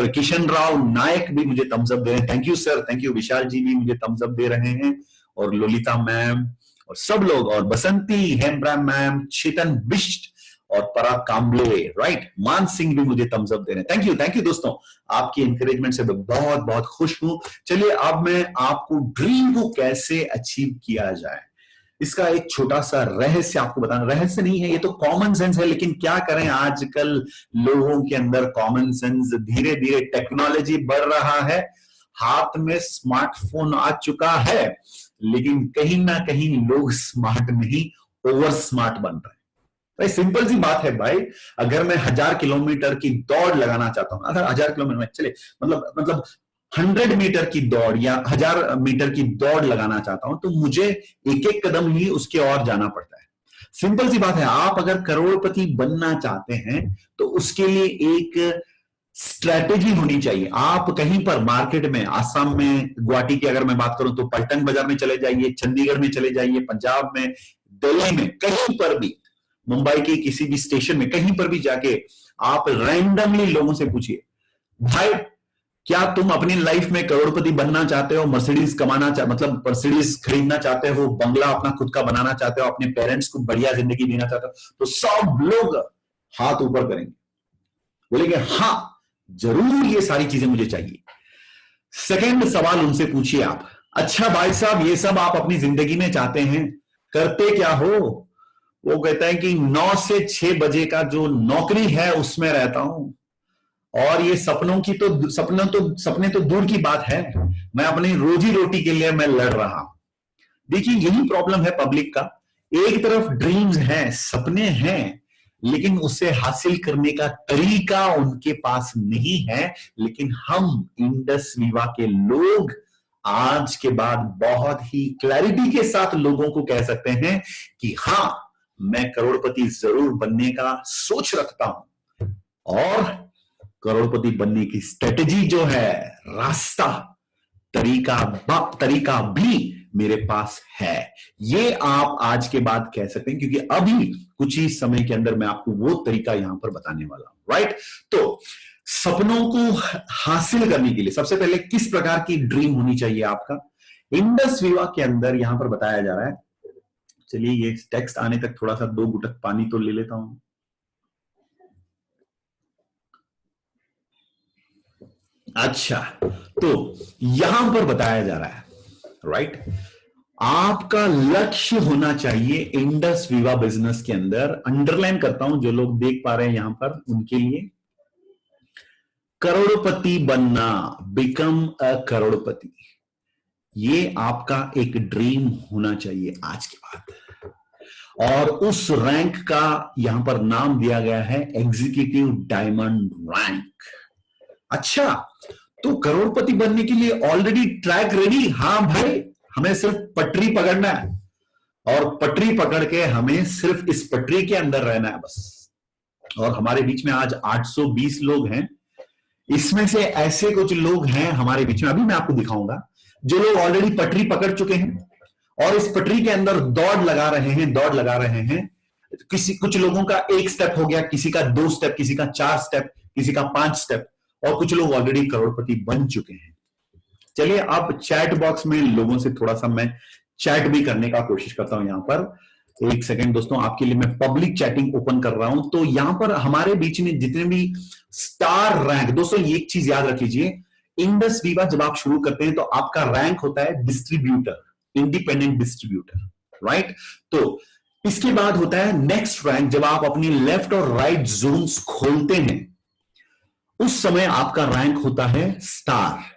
किशन राव नायक भी मुझे थम्स अप दे रहे हैं। Thank you sir, thank you. Vishal ji भी मुझे थम्स अप दे रहे हैं, और लोलिता मैम और सब लोग, और बसंती हेमब्राम मैम, चेतन बिष्ट और पराग कांबले, राइट, मान सिंह भी मुझे थम्स अप दे रहे हैं। थैंक यू दोस्तों, आपकी इंकरेजमेंट से मैं बहुत बहुत खुश हूं। चलिए अब मैं आपको ड्रीम को कैसे अचीव किया जाए इसका एक छोटा सा रहस्य आपको बताना। रहस्य नहीं है, ये तो कॉमन सेंस है, लेकिन क्या करें आजकल लोगों के अंदर कॉमन सेंस, धीरे धीरे टेक्नोलॉजी बढ़ रहा है, हाथ में स्मार्टफोन आ चुका है, लेकिन कहीं ना कहीं लोग स्मार्ट नहीं, ओवर स्मार्ट बन रहे हैं। भाई सिंपल सी बात है भाई, अगर मैं 1000 किलोमीटर की दौड़ लगाना चाहता हूं, अगर 1000 किलोमीटर में चले मतलब 100 मीटर की दौड़ या 1000 मीटर की दौड़ लगाना चाहता हूं, तो मुझे एक एक कदम ही उसके और जाना पड़ता है। सिंपल सी बात है, आप अगर करोड़पति बनना चाहते हैं तो उसके लिए एक स्ट्रैटेजी होनी चाहिए। आप कहीं पर मार्केट में, आसाम में, गुवाहाटी की अगर मैं बात करूं तो पलटन बाजार में चले जाइए, चंडीगढ़ में चले जाइए, पंजाब में, दिल्ली में, कहीं पर भी, मुंबई के किसी भी स्टेशन में, कहीं पर भी जाके आप रैंडमली लोगों से पूछिए, भाई क्या तुम अपनी लाइफ में करोड़पति बनना चाहते हो, मर्सिडीज मतलब मर्सिडीज खरीदना चाहते हो, बंगला अपना खुद का बनाना चाहते हो, अपने पेरेंट्स को बढ़िया जिंदगी देना चाहते हो? तो सब लोग हाथ ऊपर करेंगे, बोलेंगे हाँ जरूर ये सारी चीजें मुझे चाहिए। सेकंड सवाल उनसे पूछिए आप, अच्छा भाई साहब ये सब आप अपनी जिंदगी में चाहते हैं, करते क्या हो? वो कहता है कि 9 से 6 बजे का जो नौकरी है उसमें रहता हूं, और ये सपने तो दूर की बात है, मैं अपनी रोजी रोटी के लिए मैं लड़ रहा हूं। देखिए यही प्रॉब्लम है पब्लिक का, एक तरफ ड्रीम्स हैं, सपने हैं, लेकिन उसे हासिल करने का तरीका उनके पास नहीं है। लेकिन हम इंडस विवा के लोग आज के बाद बहुत ही क्लैरिटी के साथ लोगों को कह सकते हैं कि हाँ मैं करोड़पति जरूर बनने का सोच रखता हूं, और करोड़पति बनने की स्ट्रेटेजी जो है, रास्ता, तरीका भी मेरे पास है। ये आप आज के बाद कह सकते हैं, क्योंकि अभी कुछ ही समय के अंदर मैं आपको वो तरीका यहां पर बताने वाला हूं, राइट। तो सपनों को हासिल करने के लिए सबसे पहले किस प्रकार की ड्रीम होनी चाहिए आपका, इंडस विवा के अंदर यहां पर बताया जा रहा है। चलिए ये टेक्स्ट आने तक थोड़ा सा 2 गुटक पानी तो ले लेता हूं। अच्छा, तो यहां पर बताया जा रहा है, राइट, आपका लक्ष्य होना चाहिए इंडस विवा बिजनेस के अंदर, अंडरलाइन करता हूं जो लोग देख पा रहे हैं यहां पर उनके लिए, करोड़पति बनना, बिकम अ करोड़पति, ये आपका एक ड्रीम होना चाहिए आज के बाद। और उस रैंक का यहां पर नाम दिया गया है एग्जीक्यूटिव डायमंड रैंक। अच्छा, तो करोड़पति बनने के लिए ऑलरेडी ट्रैक रेडी? हाँ भाई, हमें सिर्फ पटरी पकड़ना है, और पटरी पकड़ के हमें सिर्फ इस पटरी के अंदर रहना है बस। और हमारे बीच में आज 820 लोग हैं, इसमें से ऐसे कुछ लोग हैं हमारे बीच में, अभी मैं आपको दिखाऊंगा, जो लोग ऑलरेडी पटरी पकड़ चुके हैं और इस पटरी के अंदर दौड़ लगा रहे हैं। किसी कुछ लोगों का 1 स्टेप हो गया, किसी का 2 स्टेप, किसी का 4 स्टेप, किसी का 5 स्टेप, और कुछ लोग ऑलरेडी करोड़पति बन चुके हैं। चलिए अब चैट बॉक्स में लोगों से थोड़ा सा मैं चैट भी करने का कोशिश करता हूं। यहां पर 1 सेकेंड दोस्तों, आपके लिए मैं पब्लिक चैटिंग ओपन कर रहा हूं। तो यहां पर हमारे बीच में जितने भी स्टार रैंक, दोस्तों ये एक चीज याद रख लीजिए, इंडस वीवा जब आप शुरू करते हैं तो आपका रैंक होता है डिस्ट्रीब्यूटर, इंडिपेंडेंट डिस्ट्रीब्यूटर, राइट। तो इसके बाद होता है नेक्स्ट रैंक, जब आप अपनी लेफ्ट और राइट जोन्स खोलते हैं उस समय आपका रैंक होता है स्टार।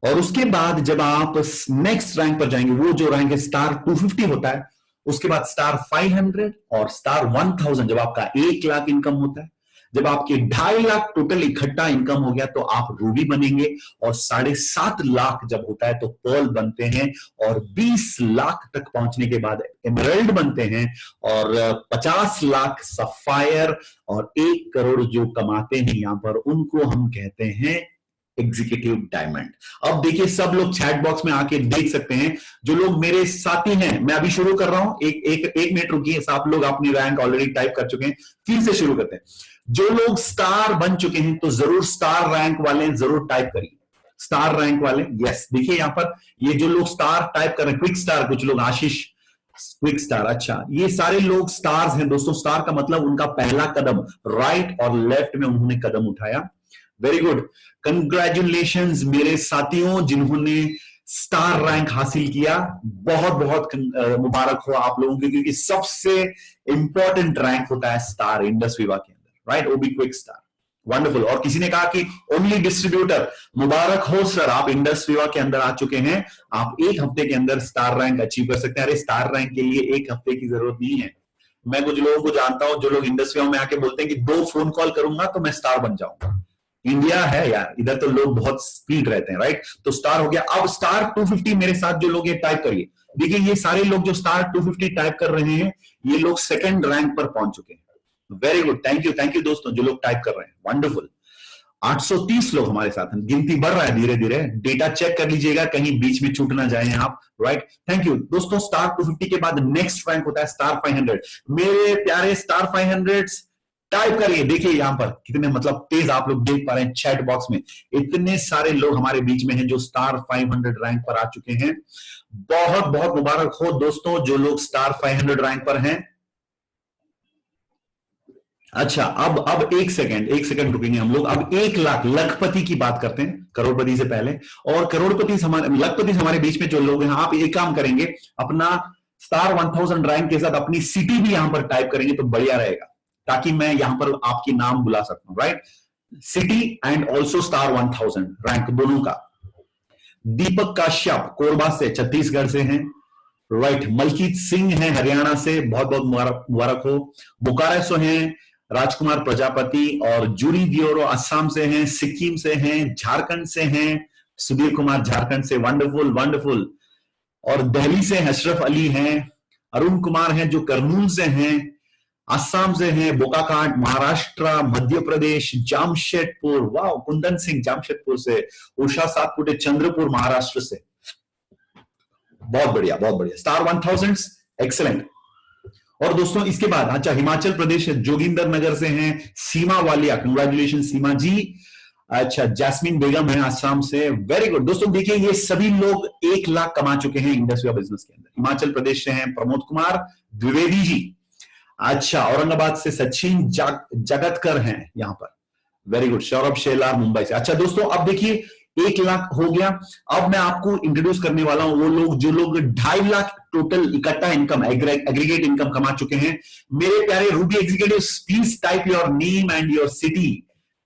और उसके बाद जब आप नेक्स्ट रैंक पर जाएंगे, वो जो रैंक है स्टार 250 होता है, उसके बाद स्टार 500 और स्टार 1000 जब आपका 1 लाख इनकम होता है। जब आपके 2.5 लाख टोटल इकट्ठा इनकम हो गया तो आप रूबी बनेंगे, और 7.5 लाख जब होता है तो पर्ल बनते हैं, और 20 लाख तक पहुंचने के बाद एमरल्ड बनते हैं, और 50 लाख सफायर, और 1 करोड़ जो कमाते हैं यहां पर उनको हम कहते हैं एग्जीक्यूटिव डायमंड। अब देखिए सब लोग चैट बॉक्स में आके देख सकते हैं, जो लोग मेरे साथी हैं, मैं अभी शुरू कर रहा हूं, एक मिनट रुकिए, आप लोग अपनी रैंक ऑलरेडी टाइप कर चुके हैं, फिर से शुरू करते हैं। जो लोग स्टार बन चुके हैं तो जरूर स्टार रैंक वाले जरूर टाइप करिए, स्टार रैंक वाले, यस। देखिए यहां पर ये जो लोग स्टार टाइप कर रहे हैं, क्विक स्टार, कुछ लोग आशीष क्विक स्टार, अच्छा ये सारे लोग स्टार्स हैं दोस्तों। स्टार का मतलब उनका पहला कदम, राइट और लेफ्ट में उन्होंने कदम उठाया। वेरी गुड, कंग्रेचुलेशंस मेरे साथियों जिन्होंने स्टार रैंक हासिल किया, बहुत बहुत मुबारक हो आप लोगों को, क्योंकि सबसे इंपॉर्टेंट रैंक होता है स्टार इंडस वीवा के अंदर, राइट, वो भी क्विक स्टार, वंडरफुल। और किसी ने कहा कि ओनली डिस्ट्रीब्यूटर, मुबारक हो सर, आप इंडस वीवा के अंदर आ चुके हैं, आप 1 हफ्ते के अंदर स्टार रैंक अचीव कर सकते हैं। अरे स्टार रैंक के लिए 1 हफ्ते की जरूरत नहीं है। मैं कुछ लोगों को जानता हूं जो लोग इंडस वीवा में आके बोलते हैं कि 2 फोन कॉल करूंगा तो मैं स्टार बन जाऊंगा। इंडिया है यार, इधर तो लोग बहुत स्पीड रहते हैं, राइट। तो स्टार हो गया। अब स्टार 250 मेरे साथ जो लोग ये टाइप करिए, देखिए ये सारे लोग जो स्टार 250 टाइप कर रहे हैं, ये लोग 2nd रैंक पर पहुंच चुके हैं। वेरी गुड, थैंक यू दोस्तों जो लोग टाइप कर रहे हैं, वंडरफुल। 830 लोग हमारे साथ हैं, गिनती बढ़ रहा है धीरे धीरे, डेटा चेक कर लीजिएगा कहीं बीच में छूट ना जाए आप, राइट। थैंक यू दोस्तों। स्टार 250 के बाद नेक्स्ट रैंक होता है स्टार 500। मेरे प्यारे स्टार 500 टाइप करिए। देखिए यहां पर कितने मतलब तेज आप लोग देख पा रहे हैं चैट बॉक्स में, इतने सारे लोग हमारे बीच में हैं जो स्टार 500 रैंक पर आ चुके हैं। बहुत बहुत मुबारक हो दोस्तों जो लोग स्टार 500 रैंक पर हैं। अच्छा अब 1 सेकंड रुकेंगे हम लोग। अब 1 लाख, लखपति की बात करते हैं, करोड़पति से पहले। और करोड़पति लखपति हमारे बीच में जो लोग हैं, आप एक काम करेंगे, अपना स्टार 1000 रैंक के साथ अपनी सिटी भी यहां पर टाइप करेंगे तो बढ़िया रहेगा, ताकि मैं यहां पर आपकी नाम बुला सकता हूं, right. City and also star 1000 rank दोनों का। दीपक काश्यप कोरबा से, छत्तीसगढ़ से हैं, राइट। मलकीत सिंह हैं हरियाणा से, बहुत बहुत मुबारक हो। बोकारो से हैं राजकुमार प्रजापति, और जूरी दियोरो असम से हैं, सिक्किम से हैं, झारखंड से हैं सुधीर कुमार, झारखंड से, वंडरफुल वंडरफुल। और दिल्ली से अशरफ अली हैं, अरुण कुमार हैं जो करनूल से हैं, असम से हैं, बोकाखाट महाराष्ट्र, मध्य प्रदेश, जामशेदपुर, वाह, कुंदन सिंह जामशेदपुर से, उषा सातपुटे चंद्रपुर महाराष्ट्र से, बहुत बढ़िया बहुत बढ़िया। Star 1000 excellent. और दोस्तों इसके बाद अच्छा हिमाचल प्रदेश जोगिंदर नगर से हैं सीमा वालिया, कंग्रेचुलेशन सीमा जी। अच्छा जैस्मिन बेगम है आसाम से, वेरी गुड। दोस्तों देखिए ये सभी लोग 1 लाख कमा चुके हैं इंडस्ट्री बिजनेस के अंदर। हिमाचल प्रदेश से हैं प्रमोद कुमार द्विवेदी जी, अच्छा औरंगाबाद से सचिन जगतकर हैं यहां पर, वेरी गुड। सौरभ शेलार मुंबई से। अच्छा दोस्तों अब देखिए 1 लाख हो गया। अब मैं आपको इंट्रोड्यूस करने वाला हूं वो लोग जो लोग 2.5 लाख टोटल इकट्ठा इनकम, एग्रीगेट इनकम कमा चुके हैं। मेरे प्यारे Ruby executives, please type your name and your city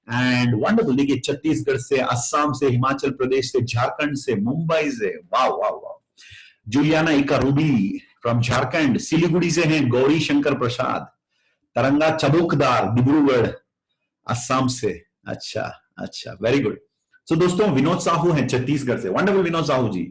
and wonderful. देखिए छत्तीसगढ़ से, असम से, हिमाचल प्रदेश से, झारखंड से, मुंबई से, वाह वाह वाह। जुलियाना इका रूबी फ्रॉम झारखंड, सिलीगुड़ी से हैं गौरी शंकर प्रसाद, तरंगा चबुकदार डिब्रूगढ़ असम से, अच्छा वेरी गुड। सो दोस्तों विनोद साहू हैं छत्तीसगढ़ से, वंडरफुल विनोद साहू जी।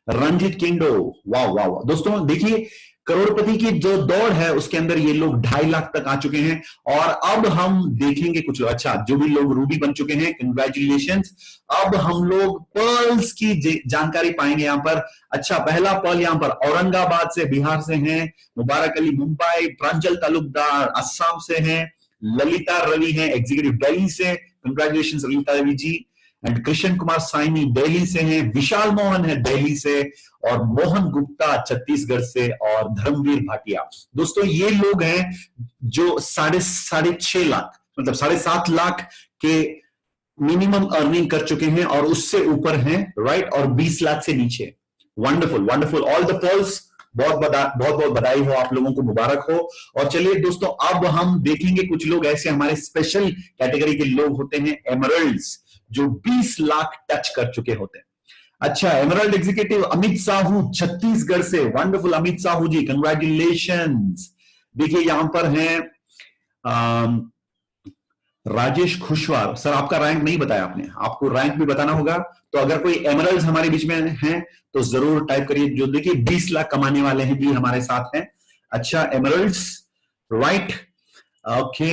रंजित किंडो, वाह वाह वाह। दोस्तों देखिए करोड़पति की जो दौड़ है उसके अंदर ये लोग 2.5 लाख तक आ चुके हैं। और अब हम देखेंगे कुछ लोग, अच्छा जो भी लोग रूबी बन चुके हैं, कंग्रेचुलेशंस। अब हम लोग पर्ल्स की जानकारी पाएंगे यहां पर। अच्छा, पहला पर्ल यहां पर औरंगाबाद से, बिहार से हैं, मुबारक अली मुंबई, प्रांजल तालुकदार असम से हैं, ललिता रवि हैं एग्जीक्यूटिव दिल्ली से, कंग्रेचुलेशंस ललिता रवि जी। एंड कृष्ण कुमार साइनी दिल्ली से हैं, विशाल मोहन है दिल्ली से, और मोहन गुप्ता छत्तीसगढ़ से, और धर्मवीर भाटिया। दोस्तों ये लोग हैं जो साढ़े 6.5 लाख मतलब 7.5 लाख के मिनिमम अर्निंग कर चुके हैं और उससे ऊपर हैं, राइट, और 20 लाख से नीचे। Wonderful wonderful, all the pearls, बहुत बहुत बधाई हो आप लोगों को, मुबारक हो। और चलिए दोस्तों, अब हम देखेंगे कुछ लोग ऐसे हमारे स्पेशल कैटेगरी के लोग होते हैं, एमरल्ड्स, जो 20 लाख टच कर चुके होते हैं। अच्छा, एमरल्ड एग्जीक्यूटिव अमित साहू छत्तीसगढ़ से, वंडरफुल अमित साहू जी, कंग्रेचुलेशंस। देखिए यहां पर हैं राजेश खुशवार सर, आपका रैंक नहीं बताया आपने, आपको रैंक भी बताना होगा। तो अगर कोई एमरल्ड्स हमारे बीच में हैं तो जरूर टाइप करिए। जो देखिए 20 लाख कमाने वाले हैं भी हमारे साथ हैं। अच्छा, emeralds, right, okay.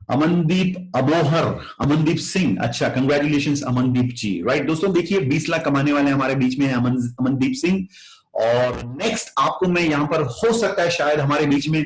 Amandeep Abohar, Amandeep Singh, अच्छा कंग्रेचुलेशंस अमनदीप जी, राइट। दोस्तों देखिए 20 लाख कमाने वाले हमारे बीच में है अमनदीप सिंह। और नेक्स्ट आपको मैं यहां पर, हो सकता है शायद हमारे बीच में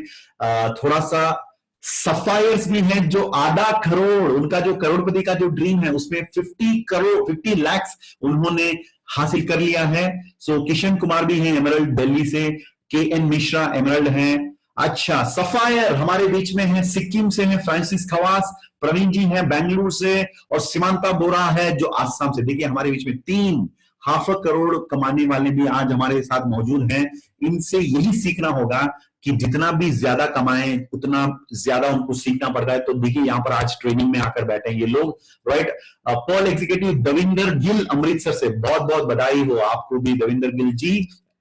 थोड़ा सा सफायर्स भी हैं, जो आधा करोड़, उनका जो करोड़पति का जो ड्रीम है उसमें 50 लाख उन्होंने हासिल कर लिया है। सो किशन कुमार भी हैं एमरल्ड दिल्ली से, के एन मिश्रा एमरल्ड हैं। अच्छा, सफायर हमारे बीच में है, सिक्किम से है फ्रांसिस खवास, प्रवीण जी हैं बेंगलुरु से, और सीमांता बोरा है जो आसाम से। देखिए हमारे बीच में 3.5 करोड़ कमाने वाले भी आज हमारे साथ मौजूद हैं। इनसे यही सीखना होगा कि जितना भी ज्यादा कमाएं उतना ज्यादा उनको सीखना पड़ता है। तो देखिए यहां पर आज ट्रेनिंग में आकर बैठे हैं ये लोग, right. Pearl executive Davinder Gill Amritsar से, बहुत बहुत बधाई हो आपको भी दविंदर गिल जी,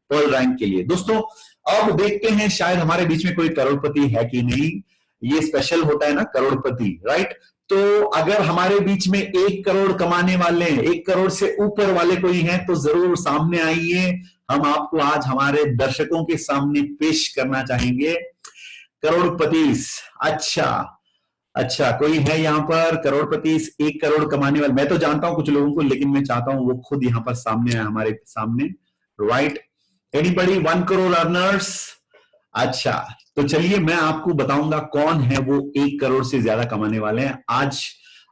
पर्ल रैंक के लिए। दोस्तों अब देखते हैं शायद हमारे बीच में कोई करोड़पति है कि नहीं। ये स्पेशल होता है ना करोड़पति, राइट। तो अगर हमारे बीच में 1 करोड़ कमाने वाले, 1 करोड़ से ऊपर वाले कोई हैं तो जरूर सामने आइए। हम आपको आज हमारे दर्शकों के सामने पेश करना चाहेंगे करोड़पति। अच्छा अच्छा, कोई है यहाँ पर करोड़पति, 1 करोड़ कमाने वाले? मैं तो जानता हूं कुछ लोगों को, लेकिन मैं चाहता हूं वो खुद यहाँ पर सामने आए हमारे सामने, राइट। Anybody 1 crore earners? अच्छा, तो चलिए मैं आपको बताऊंगा कौन है वो 1 करोड़ से ज्यादा कमाने वाले हैं आज।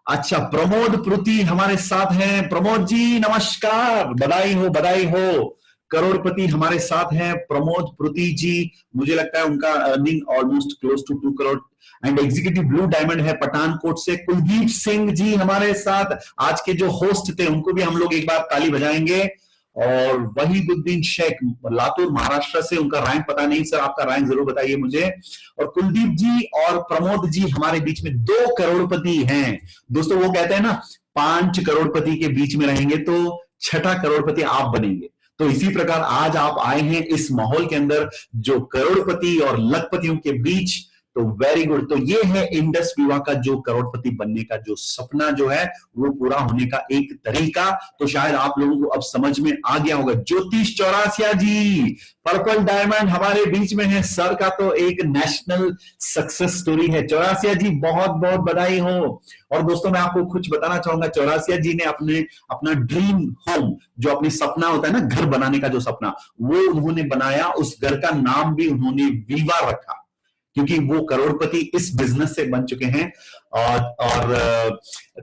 अच्छा, प्रमोद पृथी हमारे साथ हैं। प्रमोद जी नमस्कार, बधाई हो बधाई हो। करोड़पति हमारे साथ हैं प्रमोद पृथी जी, मुझे लगता है उनका earning almost close to 2 crore. And executive blue diamond है पठानकोट से कुलदीप सिंह जी हमारे साथ, आज के जो होस्ट थे उनको भी हम लोग एक बार ताली बजाएंगे। और वहीदुद्दीन शेख लातूर महाराष्ट्र से, उनका रैंक पता नहीं सर, आपका रैंक जरूर बताइए मुझे। और कुलदीप जी और प्रमोद जी हमारे बीच में 2 करोड़पति हैं। दोस्तों वो कहते हैं ना 5 करोड़पति के बीच में रहेंगे तो 6ठा करोड़पति आप बनेंगे। तो इसी प्रकार आज आप आए हैं इस माहौल के अंदर जो करोड़पति और लखपतियों के बीच, तो वेरी गुड। तो ये है इंडस विवा का जो करोड़पति बनने का जो सपना जो है वो पूरा होने का एक तरीका। तो शायद आप लोगों को अब समझ में आ गया होगा। ज्योतिष चौरासिया जी पर्पल डायमंड हमारे बीच में है, सर का तो एक नेशनल सक्सेस स्टोरी है। चौरासिया जी बहुत बहुत बधाई हो। और दोस्तों मैं आपको कुछ बताना चाहूंगा, चौरासिया जी ने अपना ड्रीम होम, जो अपनी सपना होता है ना घर बनाने का जो सपना, वो उन्होंने बनाया। उस घर का नाम भी उन्होंने विवा रखा, क्योंकि वो करोड़पति इस बिजनेस से बन चुके हैं। और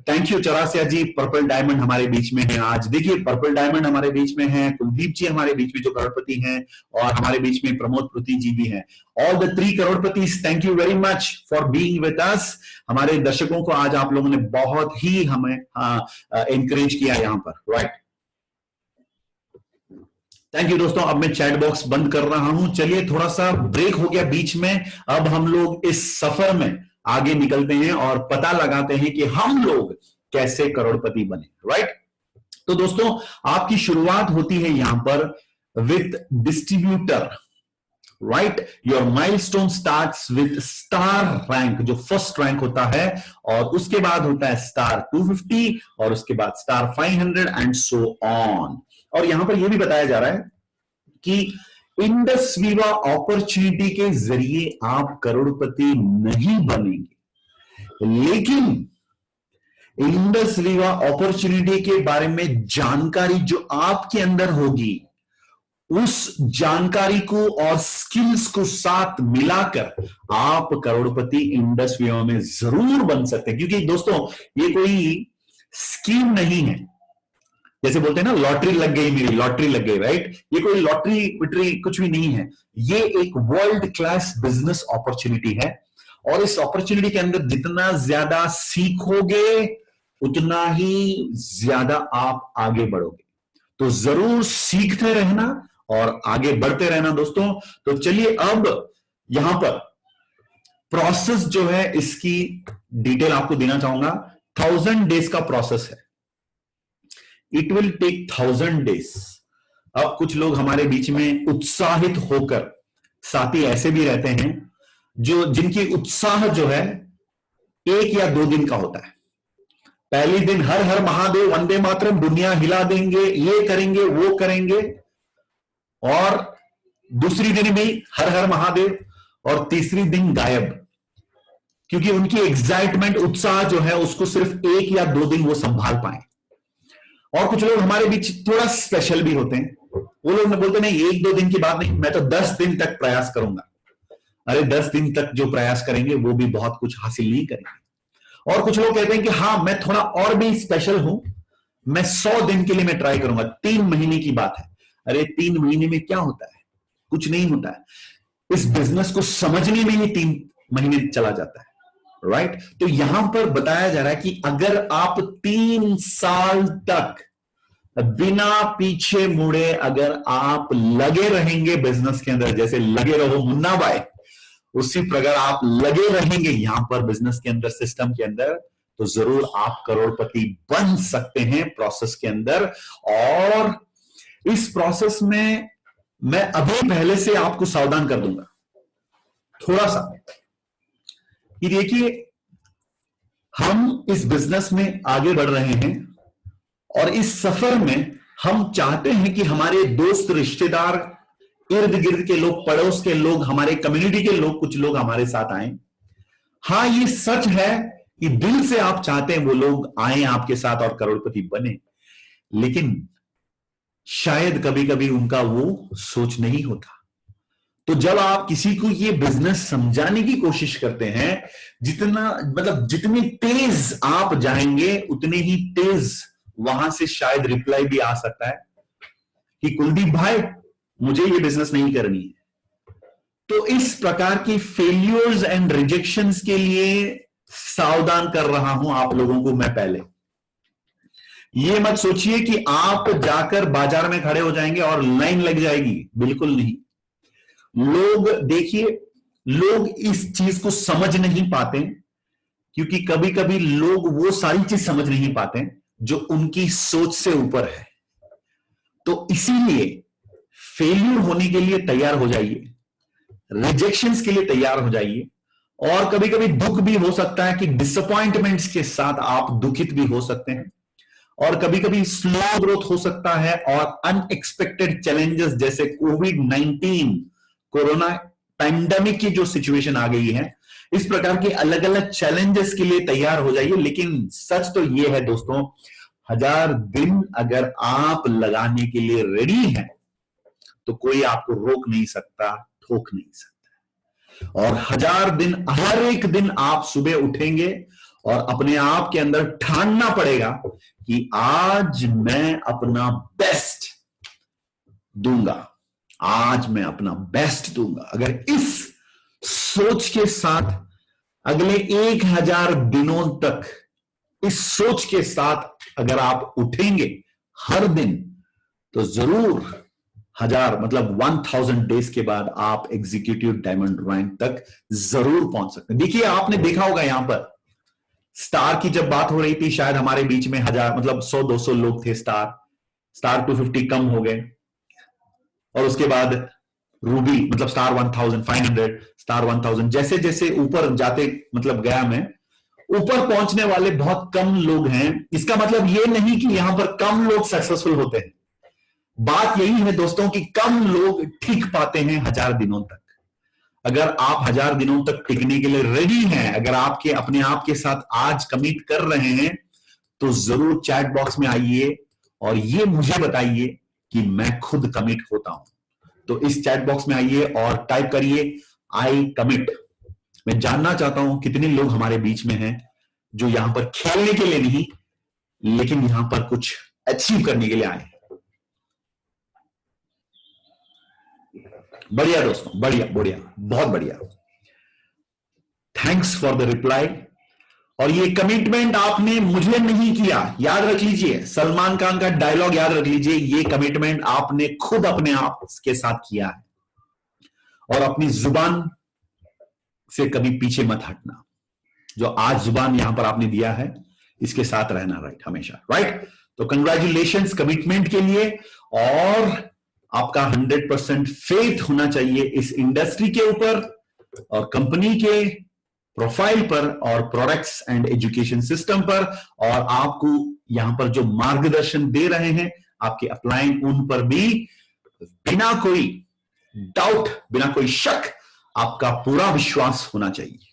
thank you Chaurasia ji. Purple diamond हमारे बीच में है आज। देखिए पर्पल डायमंड हमारे बीच में है, कुलदीप जी हमारे बीच में जो करोड़पति हैं, और हमारे बीच में प्रमोद पृथी जी भी हैं। All the 3 Crorepati, thank you very much for being with us. हमारे दर्शकों को आज आप लोगों ने बहुत ही हमें एनकरेज किया यहाँ पर, राइट। थैंक यू दोस्तों। अब मैं चैट बॉक्स बंद कर रहा हूं। चलिए थोड़ा सा ब्रेक हो गया बीच में, अब हम लोग इस सफर में आगे निकलते हैं और पता लगाते हैं कि हम लोग कैसे करोड़पति बने, राइट। तो दोस्तों आपकी शुरुआत होती है यहां पर with distributor, right. Your milestone starts with star rank, जो फर्स्ट रैंक होता है, और उसके बाद होता है स्टार 250, और उसके बाद स्टार 500 एंड सो ऑन। और यहां पर यह भी बताया जा रहा है कि इंडस विवा अपॉर्चुनिटी के जरिए आप करोड़पति नहीं बनेंगे, लेकिन इंडस विवा अपॉर्चुनिटी के बारे में जानकारी जो आपके अंदर होगी, उस जानकारी को और स्किल्स को साथ मिलाकर आप करोड़पति इंडस विवा में जरूर बन सकते हैं। क्योंकि दोस्तों ये कोई स्कीम नहीं है, जैसे बोलते हैं ना लॉटरी लग गई, मेरी लॉटरी लग गई, राइट? ये कोई लॉटरी विटरी कुछ भी नहीं है, ये एक वर्ल्ड क्लास बिजनेस अपॉर्चुनिटी है। और इस अपॉर्चुनिटी के अंदर जितना ज्यादा सीखोगे उतना ही ज्यादा आप आगे बढ़ोगे। तो जरूर सीखते रहना और आगे बढ़ते रहना दोस्तों। तो चलिए अब यहां पर प्रोसेस जो है इसकी डिटेल आपको देना चाहूंगा। 1000 डेज का प्रोसेस है, इट विल टेक 1000 डेज। अब कुछ लोग हमारे बीच में उत्साहित होकर, साथी ऐसे भी रहते हैं जो जिनकी उत्साह जो है 1 या 2 दिन का होता है। पहले दिन हर हर महादेव, वंदे मातरम, दुनिया हिला देंगे, ये करेंगे वो करेंगे, और दूसरी दिन भी हर हर महादेव, और तीसरी दिन गायब। क्योंकि उनकी एक्साइटमेंट, उत्साह जो है उसको सिर्फ 1 या 2 दिन वो संभाल पाए। और कुछ लोग हमारे बीच थोड़ा स्पेशल भी होते हैं, वो लोग बोलते नहीं 1-2 दिन की बात नहीं, मैं तो 10 दिन तक प्रयास करूंगा। अरे 10 दिन तक जो प्रयास करेंगे वो भी बहुत कुछ हासिल नहीं करेंगे। और कुछ लोग कहते हैं कि हाँ मैं थोड़ा और भी स्पेशल हूं, मैं 100 दिन के लिए मैं ट्राई करूंगा, 3 महीने की बात है। अरे 3 महीने में क्या होता है? कुछ नहीं होता है। इस बिजनेस को समझने में ही 3 महीने चला जाता है, राइट? तो यहां पर बताया जा रहा है कि अगर आप 3 साल तक बिना पीछे मुड़े अगर आप लगे रहेंगे बिजनेस के अंदर, जैसे लगे रहो मुन्ना भाई, उसी प्रकार आप लगे रहेंगे यहां पर बिजनेस के अंदर, सिस्टम के अंदर, तो जरूर आप करोड़पति बन सकते हैं प्रोसेस के अंदर। और इस प्रोसेस में मैं अभी पहले से आपको सावधान कर दूंगा थोड़ा सा कि देखिए हम इस बिजनेस में आगे बढ़ रहे हैं और इस सफर में हम चाहते हैं कि हमारे दोस्त, रिश्तेदार, इर्द गिर्द के लोग, पड़ोस के लोग, हमारे कम्युनिटी के लोग, कुछ लोग हमारे साथ आए। हाँ ये सच है कि दिल से आप चाहते हैं वो लोग आए आपके साथ और करोड़पति बने, लेकिन शायद कभी कभी उनका वो सोच नहीं होता। तो जब आप किसी को ये बिजनेस समझाने की कोशिश करते हैं, जितना मतलब जितनी तेज आप जाएंगे उतने ही तेज वहां से शायद रिप्लाई भी आ सकता है कि कुलदीप भाई मुझे ये बिजनेस नहीं करनी है। तो इस प्रकार की फेल्यूर्स एंड रिजेक्शंस के लिए सावधान कर रहा हूं आप लोगों को मैं पहले। ये मत सोचिए कि आप जाकर बाजार में खड़े हो जाएंगे और लाइन लग जाएगी, बिल्कुल नहीं। लोग देखिए, लोग इस चीज को समझ नहीं पाते क्योंकि कभी कभी लोग वो सारी चीज समझ नहीं पाते जो उनकी सोच से ऊपर है। तो इसीलिए फेल्यूर होने के लिए तैयार हो जाइए, रिजेक्शंस के लिए तैयार हो जाइए, और कभी कभी दुख भी हो सकता है कि डिसअपॉइंटमेंट्स के साथ आप दुखित भी हो सकते हैं, और कभी कभी स्लो ग्रोथ हो सकता है, और अनएक्सपेक्टेड चैलेंजेस जैसे कोविड-19 कोरोना पैंडेमिक की जो सिचुएशन आ गई है, इस प्रकार के अलग अलग चैलेंजेस के लिए तैयार हो जाइए। लेकिन सच तो यह है दोस्तों, 1000 दिन अगर आप लगाने के लिए रेडी हैं तो कोई आपको रोक नहीं सकता, ठोक नहीं सकता। और 1000 दिन, हर एक दिन आप सुबह उठेंगे और अपने आप के अंदर ठानना पड़ेगा कि आज मैं अपना बेस्ट दूंगा, आज मैं अपना बेस्ट दूंगा। अगर इस सोच के साथ अगले 1000 दिनों तक इस सोच के साथ अगर आप उठेंगे हर दिन, तो जरूर 1000 मतलब 1000 डेज के बाद आप एग्जीक्यूटिव डायमंड रैंक तक जरूर पहुंच सकते हैं। देखिए आपने देखा होगा यहां पर स्टार की जब बात हो रही थी, शायद हमारे बीच में 1000 मतलब 100-200 लोग थे, स्टार 250 कम हो गए, और उसके बाद रूबी मतलब स्टार 1500, स्टार 1000, जैसे जैसे ऊपर जाते मतलब गया मैं, ऊपर पहुंचने वाले बहुत कम लोग हैं। इसका मतलब ये नहीं कि यहां पर कम लोग सक्सेसफुल होते हैं, बात यही है दोस्तों कि कम लोग टिक पाते हैं 1000 दिनों तक। अगर आप 1000 दिनों तक टिकने के लिए रेडी हैं, अगर आपके अपने आप के साथ आज कमिट कर रहे हैं, तो जरूर चैट बॉक्स में आइए और ये मुझे बताइए कि मैं खुद कमिट होता हूं। तो इस चैट बॉक्स में आइए और टाइप करिए आई कमिट। मैं जानना चाहता हूं कितने लोग हमारे बीच में हैं जो यहां पर खेलने के लिए नहीं, लेकिन यहां पर कुछ अचीव करने के लिए आए। बढ़िया दोस्तों, बढ़िया बढ़िया, बहुत बढ़िया, थैंक्स फॉर द रिप्लाई। और ये कमिटमेंट आपने मुझे नहीं किया, याद रख लीजिए, सलमान खान का डायलॉग याद रख लीजिए, ये कमिटमेंट आपने खुद अपने आप के साथ किया है। और अपनी जुबान से कभी पीछे मत हटना। जो आज जुबान यहां पर आपने दिया है, इसके साथ रहना, राइट, हमेशा, राइट। तो कंग्रेचुलेशंस कमिटमेंट के लिए, और आपका 100% फेथ होना चाहिए इस इंडस्ट्री के ऊपर और कंपनी के प्रोफाइल पर और प्रोडक्ट्स एंड एजुकेशन सिस्टम पर, और आपको यहां पर जो मार्गदर्शन दे रहे हैं आपके अपलाइन, उन पर भी बिना कोई डाउट, बिना कोई शक, आपका पूरा विश्वास होना चाहिए।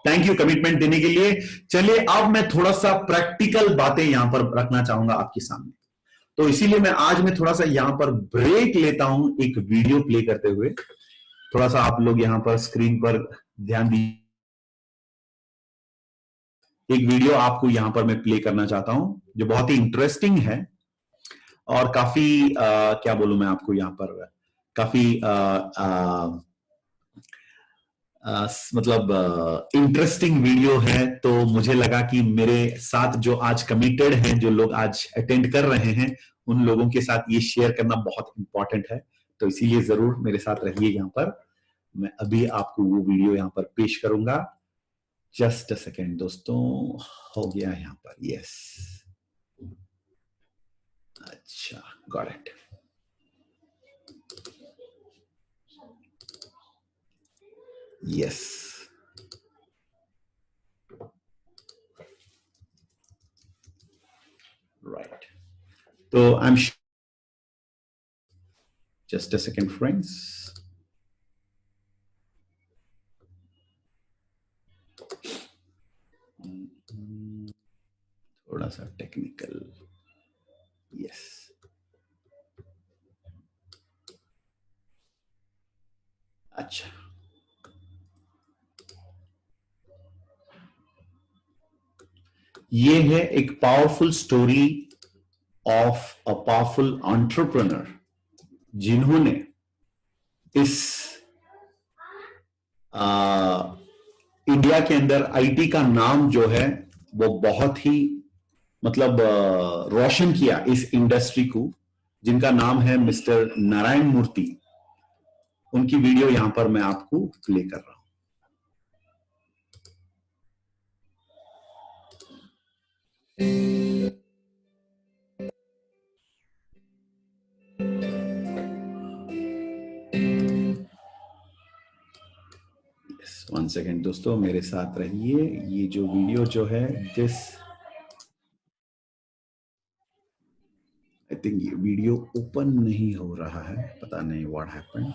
थैंक यू कमिटमेंट देने के लिए। चलिए अब मैं थोड़ा सा प्रैक्टिकल बातें यहां पर रखना चाहूंगा आपके सामने। तो इसीलिए मैं थोड़ा सा यहां पर ब्रेक लेता हूं एक वीडियो प्ले करते हुए। थोड़ा सा आप लोग यहां पर स्क्रीन पर ध्यान दीजिए। एक वीडियो आपको यहां पर मैं प्ले करना चाहता हूं जो बहुत ही इंटरेस्टिंग है और काफी क्या बोलूं मैं आपको, यहां पर काफी मतलब इंटरेस्टिंग वीडियो है। तो मुझे लगा कि मेरे साथ जो आज कमिटेड हैं, जो लोग आज अटेंड कर रहे हैं, उन लोगों के साथ ये शेयर करना बहुत इंपॉर्टेंट है। तो इसीलिए जरूर मेरे साथ रहिए यहां पर। मैं अभी आपको वो वीडियो यहां पर पेश करूंगा। जस्ट अ सेकेंड दोस्तों, हो गया यहां पर, यस, अच्छा, गॉट इट। Yes, right. तो I am just a second friends. थोड़ा सा टेक्निकल, यस, अच्छा, ये है एक powerful story of a powerful entrepreneur जिन्होंने इस इंडिया के अंदर आईटी का नाम जो है वो बहुत ही मतलब रोशन किया इस इंडस्ट्री को, जिनका नाम है मिस्टर नारायण मूर्ति। उनकी वीडियो यहां पर मैं आपको प्ले कर रहा हूं। वन सेकेंड दोस्तों, मेरे साथ रहिए। ये जो वीडियो जो है, दिस आई थिंक ये वीडियो ओपन नहीं हो रहा है, पता नहीं व्हाट हैपेंड।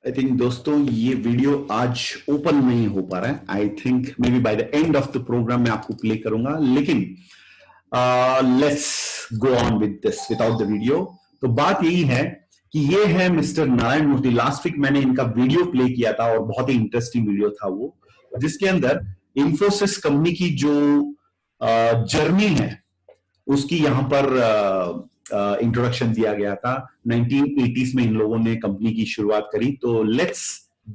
आई थिंक दोस्तों ये वीडियो आज ओपन नहीं हो पा रहा है। I think may be by the end of the program मैं आपको प्ले करूंगा, लेकिन let's go on with this without the video. तो बात यही है कि ये है mister Narayana Murthy. Last week मैंने इनका वीडियो प्ले किया था और बहुत ही इंटरेस्टिंग वीडियो था वो, जिसके अंदर इंफोसिस कंपनी की जो जर्नी है उसकी यहां पर इंट्रोडक्शन दिया गया था। 1980s में इन लोगों ने कंपनी की शुरुआत करी। तो लेट्स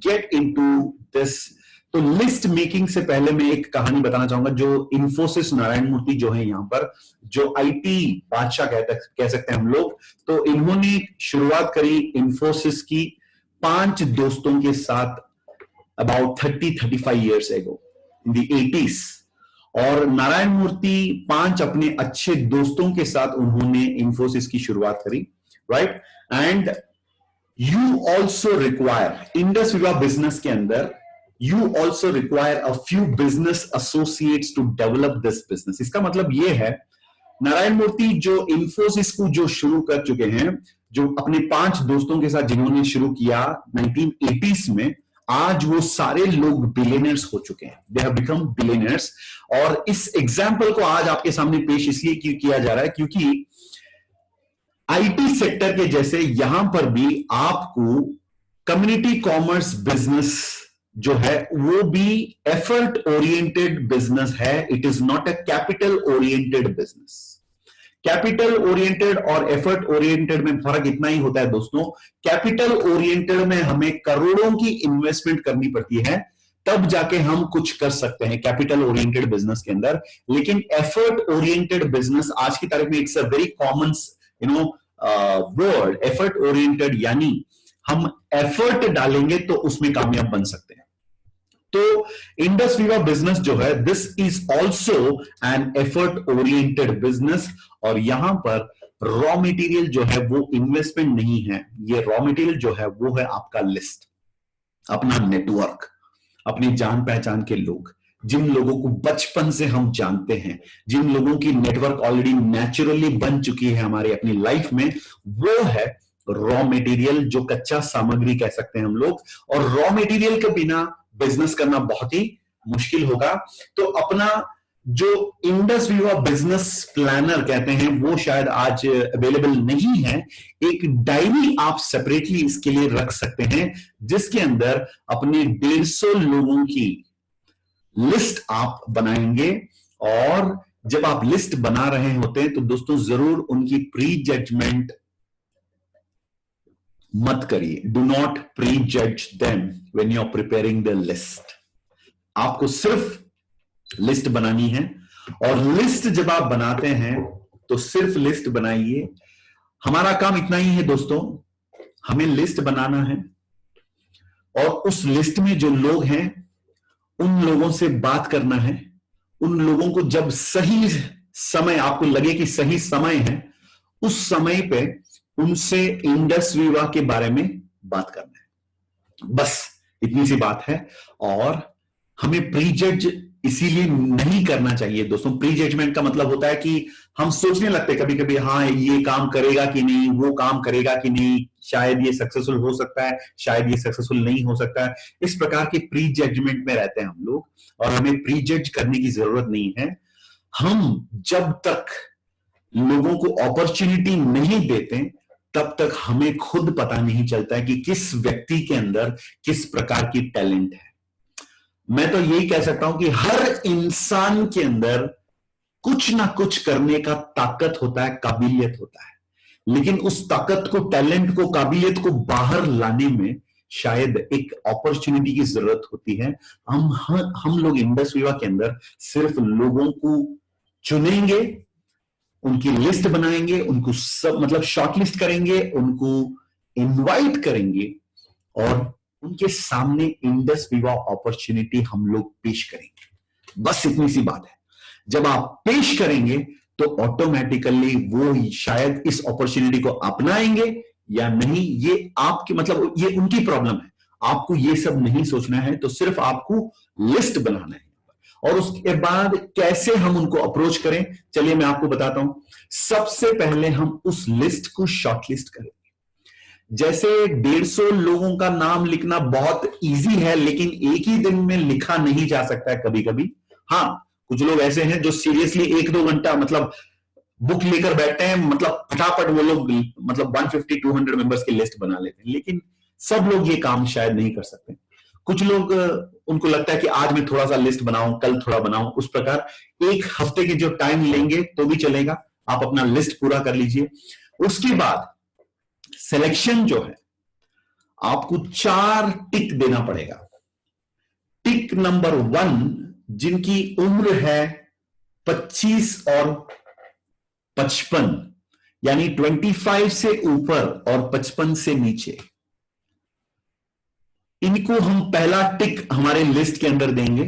गेट इनटू दिस। तो लिस्ट मेकिंग से पहले मैं एक कहानी बताना चाहूंगा। जो इंफोसिस नारायण मूर्ति जो है यहाँ पर, जो आईटी बादशाह कह सकते हैं हम लोग, तो इन्होंने शुरुआत करी इंफोसिस की 5 दोस्तों के साथ about 30-35 years ago in the 80s। और नारायण मूर्ति 5 अपने अच्छे दोस्तों के साथ उन्होंने इंफोसिस की शुरुआत करी, right. And you also require Indus Viva business के अंदर you also require a few business associates to develop this business. इसका मतलब यह है नारायण मूर्ति जो इंफोसिस को जो शुरू कर चुके हैं, जो अपने 5 दोस्तों के साथ जिन्होंने शुरू किया 1980s में, आज वो सारे लोग बिलियनर्स हो चुके हैं। They have become billionaires. और इस एग्जाम्पल को आज आपके सामने पेश इसलिए किया जा रहा है क्योंकि आईटी सेक्टर के जैसे यहां पर भी आपको कम्युनिटी कॉमर्स बिजनेस जो है वो भी एफर्ट ओरिएंटेड बिजनेस है। It is not a capital oriented business. Capital oriented और एफर्ट ओरिएंटेड में फर्क इतना ही होता है दोस्तों, कैपिटल ओरिएंटेड में हमें करोड़ों की इन्वेस्टमेंट करनी पड़ती है, तब जाके हम कुछ कर सकते हैं कैपिटल ओरिएंटेड बिजनेस के अंदर। लेकिन एफर्ट ओरिएंटेड बिजनेस आज की तारीख में it's a very common word, effort oriented, यानी हम एफर्ट डालेंगे तो उसमें कामयाब बन सकते हैं। तो इंडस विवा बिजनेस जो है, this is also an effort oriented business. और यहां पर रॉ मटेरियल जो है वो इन्वेस्टमेंट नहीं है, ये रॉ मटेरियल जो है वो है आपका लिस्ट, अपना नेटवर्क, अपनी जान पहचान के लोग, जिन लोगों को बचपन से हम जानते हैं, जिन लोगों की नेटवर्क ऑलरेडी नेचुरली बन चुकी है हमारी अपनी लाइफ में, वो है रॉ मटेरियल, जो कच्चा सामग्री कह सकते हैं हम लोग। और रॉ मटेरियल के बिना बिजनेस करना बहुत ही मुश्किल होगा। तो अपना जो इंडस विवा बिजनेस प्लानर कहते हैं वो शायद आज अवेलेबल नहीं है। एक डायरी आप सेपरेटली इसके लिए रख सकते हैं, जिसके अंदर अपने 150 लोगों की लिस्ट आप बनाएंगे। और जब आप लिस्ट बना रहे होते हैं तो दोस्तों जरूर उनकी प्री जजमेंट मत करिए। डू नॉट प्री जज them when you are preparing the list. आपको सिर्फ लिस्ट बनानी है, और लिस्ट जब आप बनाते हैं तो सिर्फ लिस्ट बनाइए। हमारा काम इतना ही है दोस्तों, हमें लिस्ट बनाना है और उस लिस्ट में जो लोग हैं उन लोगों से बात करना है। उन लोगों को जब सही समय आपको लगे कि सही समय है, उस समय पे उनसे इंडस विवा के बारे में बात करना है। बस इतनी सी बात है। और हमें प्री जज इसीलिए नहीं करना चाहिए दोस्तों। प्री जजमेंट का मतलब होता है कि हम सोचने लगते हैं कभी कभी, हाँ ये काम करेगा कि नहीं, वो काम करेगा कि नहीं, शायद ये सक्सेसफुल हो सकता है, शायद ये सक्सेसफुल नहीं हो सकता है। इस प्रकार के प्री जजमेंट में रहते हैं हम लोग, और हमें प्री जज करने की जरूरत नहीं है। हम जब तक लोगों को अपॉर्चुनिटी नहीं देते तब तक हमें खुद पता नहीं चलता है कि किस व्यक्ति के अंदर किस प्रकार की टैलेंट है। मैं तो यही कह सकता हूं कि हर इंसान के अंदर कुछ ना कुछ करने का ताकत होता है, काबिलियत होता है, लेकिन उस ताकत को, टैलेंट को, काबिलियत को बाहर लाने में शायद एक अपॉर्चुनिटी की जरूरत होती है। हम लोग इंडस विवा के अंदर सिर्फ लोगों को चुनेंगे, उनकी लिस्ट बनाएंगे, उनको सब मतलब शॉर्टलिस्ट करेंगे, उनको इनवाइट करेंगे और उनके सामने इंडस विवा अपॉर्चुनिटी हम लोग पेश करेंगे। बस इतनी सी बात है। जब आप पेश करेंगे तो ऑटोमेटिकली वो शायद इस अपॉर्चुनिटी को अपनाएंगे या नहीं, ये आपकी मतलब ये उनकी प्रॉब्लम है। आपको ये सब नहीं सोचना है, तो सिर्फ आपको लिस्ट बनाना है। और उसके बाद कैसे हम उनको अप्रोच करें, चलिए मैं आपको बताता हूं। सबसे पहले हम उस लिस्ट को शॉर्टलिस्ट करेंगे। जैसे 150 लोगों का नाम लिखना बहुत इजी है, लेकिन एक ही दिन में लिखा नहीं जा सकता है कभी कभी। हाँ, कुछ लोग ऐसे हैं जो सीरियसली 1-2 घंटा मतलब बुक लेकर बैठते हैं, मतलब फटाफट वो लोग मतलब 150-200 मेंबर्स की लिस्ट बना लेते हैं, लेकिन सब लोग ये काम शायद नहीं कर सकते। कुछ लोग उनको लगता है कि आज मैं थोड़ा सा लिस्ट बनाऊं, कल थोड़ा बनाऊं, उस प्रकार 1 हफ्ते के जो टाइम लेंगे तो भी चलेगा। आप अपना लिस्ट पूरा कर लीजिए। उसके बाद सिलेक्शन जो है, आपको 4 टिक देना पड़ेगा। टिक नंबर 1, जिनकी उम्र है 25 और 55, यानी 25 से ऊपर और 55 से नीचे, इनको हम पहला टिक हमारे लिस्ट के अंदर देंगे।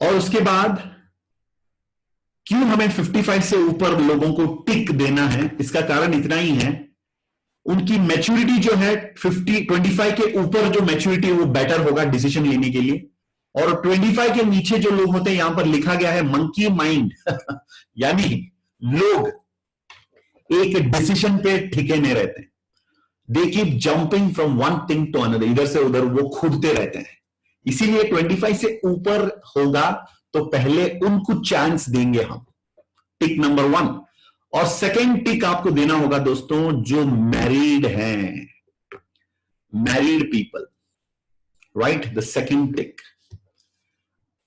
और उसके बाद क्यों हमें 55 से ऊपर लोगों को टिक देना है, इसका कारण इतना ही है, उनकी मैच्योरिटी जो है 25 के ऊपर जो मैच्योरिटी है वो बेटर होगा डिसीजन लेने के लिए। और 25 के नीचे जो लोग होते हैं, यहां पर लिखा गया है मंकी माइंड यानी लोग एक डिसीजन पे टिके नहीं रहते हैं, they keep jumping from one thing to another, इधर से उधर वो कूदते रहते हैं। इसीलिए 25 से ऊपर होगा तो पहले उनको चांस देंगे हम, टिक नंबर 1। और सेकंड टिक आपको देना होगा दोस्तों जो मैरिड हैं, married people, right, the second tick.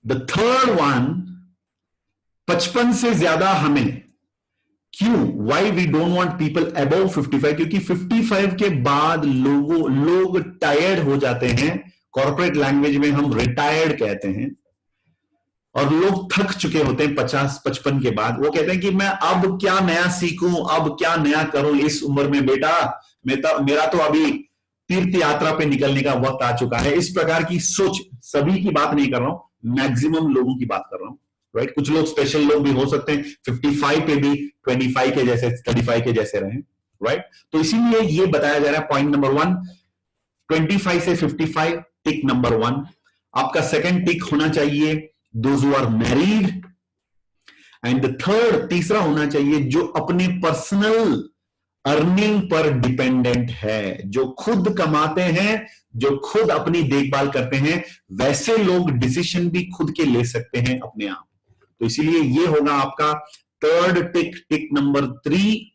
The third one, 55 से ज्यादा हमें क्यों, why we don't want people above 55, क्योंकि 55 के बाद लोग टायर्ड हो जाते हैं, कॉर्पोरेट लैंग्वेज में हम रिटायर्ड कहते हैं, और लोग थक चुके होते हैं 50-55 के बाद। वो कहते हैं कि मैं अब क्या नया सीखूं, अब क्या नया करूं इस उम्र में, बेटा मेरा तो अभी तीर्थ यात्रा पे निकलने का वक्त आ चुका है। इस प्रकार की सोच, सभी की बात नहीं कर रहा हूं, मैक्सिमम लोगों की बात कर रहा हूं, राइट। कुछ लोग स्पेशल लोग भी हो सकते हैं 55 पे भी 25 के जैसे 35 के जैसे रहें, राइट। तो इसीलिए ये बताया जा रहा है पॉइंट नंबर 1, 25 से 55 टिक नंबर 1। आपका सेकंड टिक होना चाहिए those who are married, and the third, तीसरा होना चाहिए जो अपने पर्सनल अर्निंग पर डिपेंडेंट है, जो खुद कमाते हैं, जो खुद अपनी देखभाल करते हैं, वैसे लोग डिसीजन भी खुद के ले सकते हैं अपने आप। तो इसीलिए ये होगा आपका थर्ड टिक, टिक नंबर 3।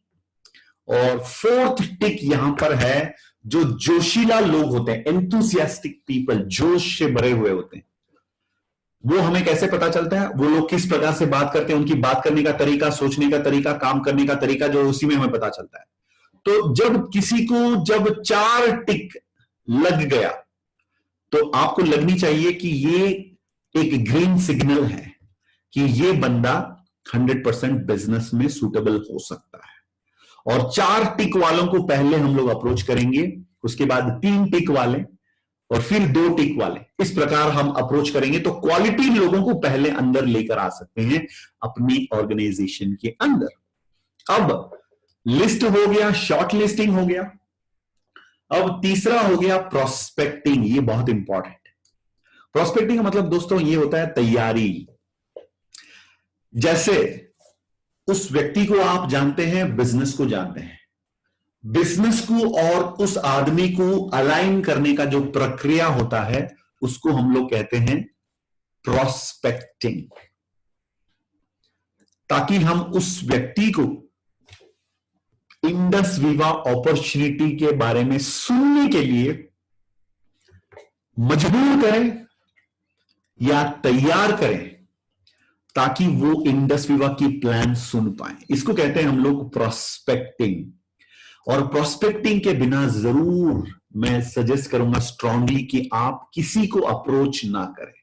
और फोर्थ टिक यहां पर है जो जोशीला लोग होते हैं, एंथुसियास्टिक पीपल, जोश से भरे हुए होते हैं। वो हमें कैसे पता चलता है, वो लोग किस प्रकार से बात करते हैं, उनकी बात करने का तरीका, सोचने का तरीका, काम करने का तरीका, जो उसी में हमें पता चलता है। तो जब किसी को जब 4 टिक लग गया तो आपको लगनी चाहिए कि ये एक ग्रीन सिग्नल है कि ये बंदा 100% बिजनेस में सूटेबल हो सकता है। और 4 टिक वालों को पहले हम लोग अप्रोच करेंगे, उसके बाद 3 टिक वाले, और फिर 2 टिक वाले। इस प्रकार हम अप्रोच करेंगे तो क्वालिटी लोगों को पहले अंदर लेकर आ सकते हैं अपनी ऑर्गेनाइजेशन के अंदर। अब लिस्ट हो गया, शॉर्ट लिस्टिंग हो गया। अब तीसरा हो गया प्रोस्पेक्टिंग। ये बहुत इंपॉर्टेंट है। प्रोस्पेक्टिंग का मतलब दोस्तों ये होता है तैयारी। जैसे उस व्यक्ति को आप जानते हैं, बिजनेस को जानते हैं, बिजनेस को और उस आदमी को अलाइन करने का जो प्रक्रिया होता है उसको हम लोग कहते हैं प्रोस्पेक्टिंग, ताकि हम उस व्यक्ति को इंडस विवा अपॉर्चुनिटी के बारे में सुनने के लिए मजबूर करें या तैयार करें, ताकि वो इंडस विवा की प्लान सुन पाए। इसको कहते हैं हम लोग प्रोस्पेक्टिंग। और प्रोस्पेक्टिंग के बिना जरूर मैं सजेस्ट करूंगा स्ट्रांगली कि आप किसी को अप्रोच ना करें,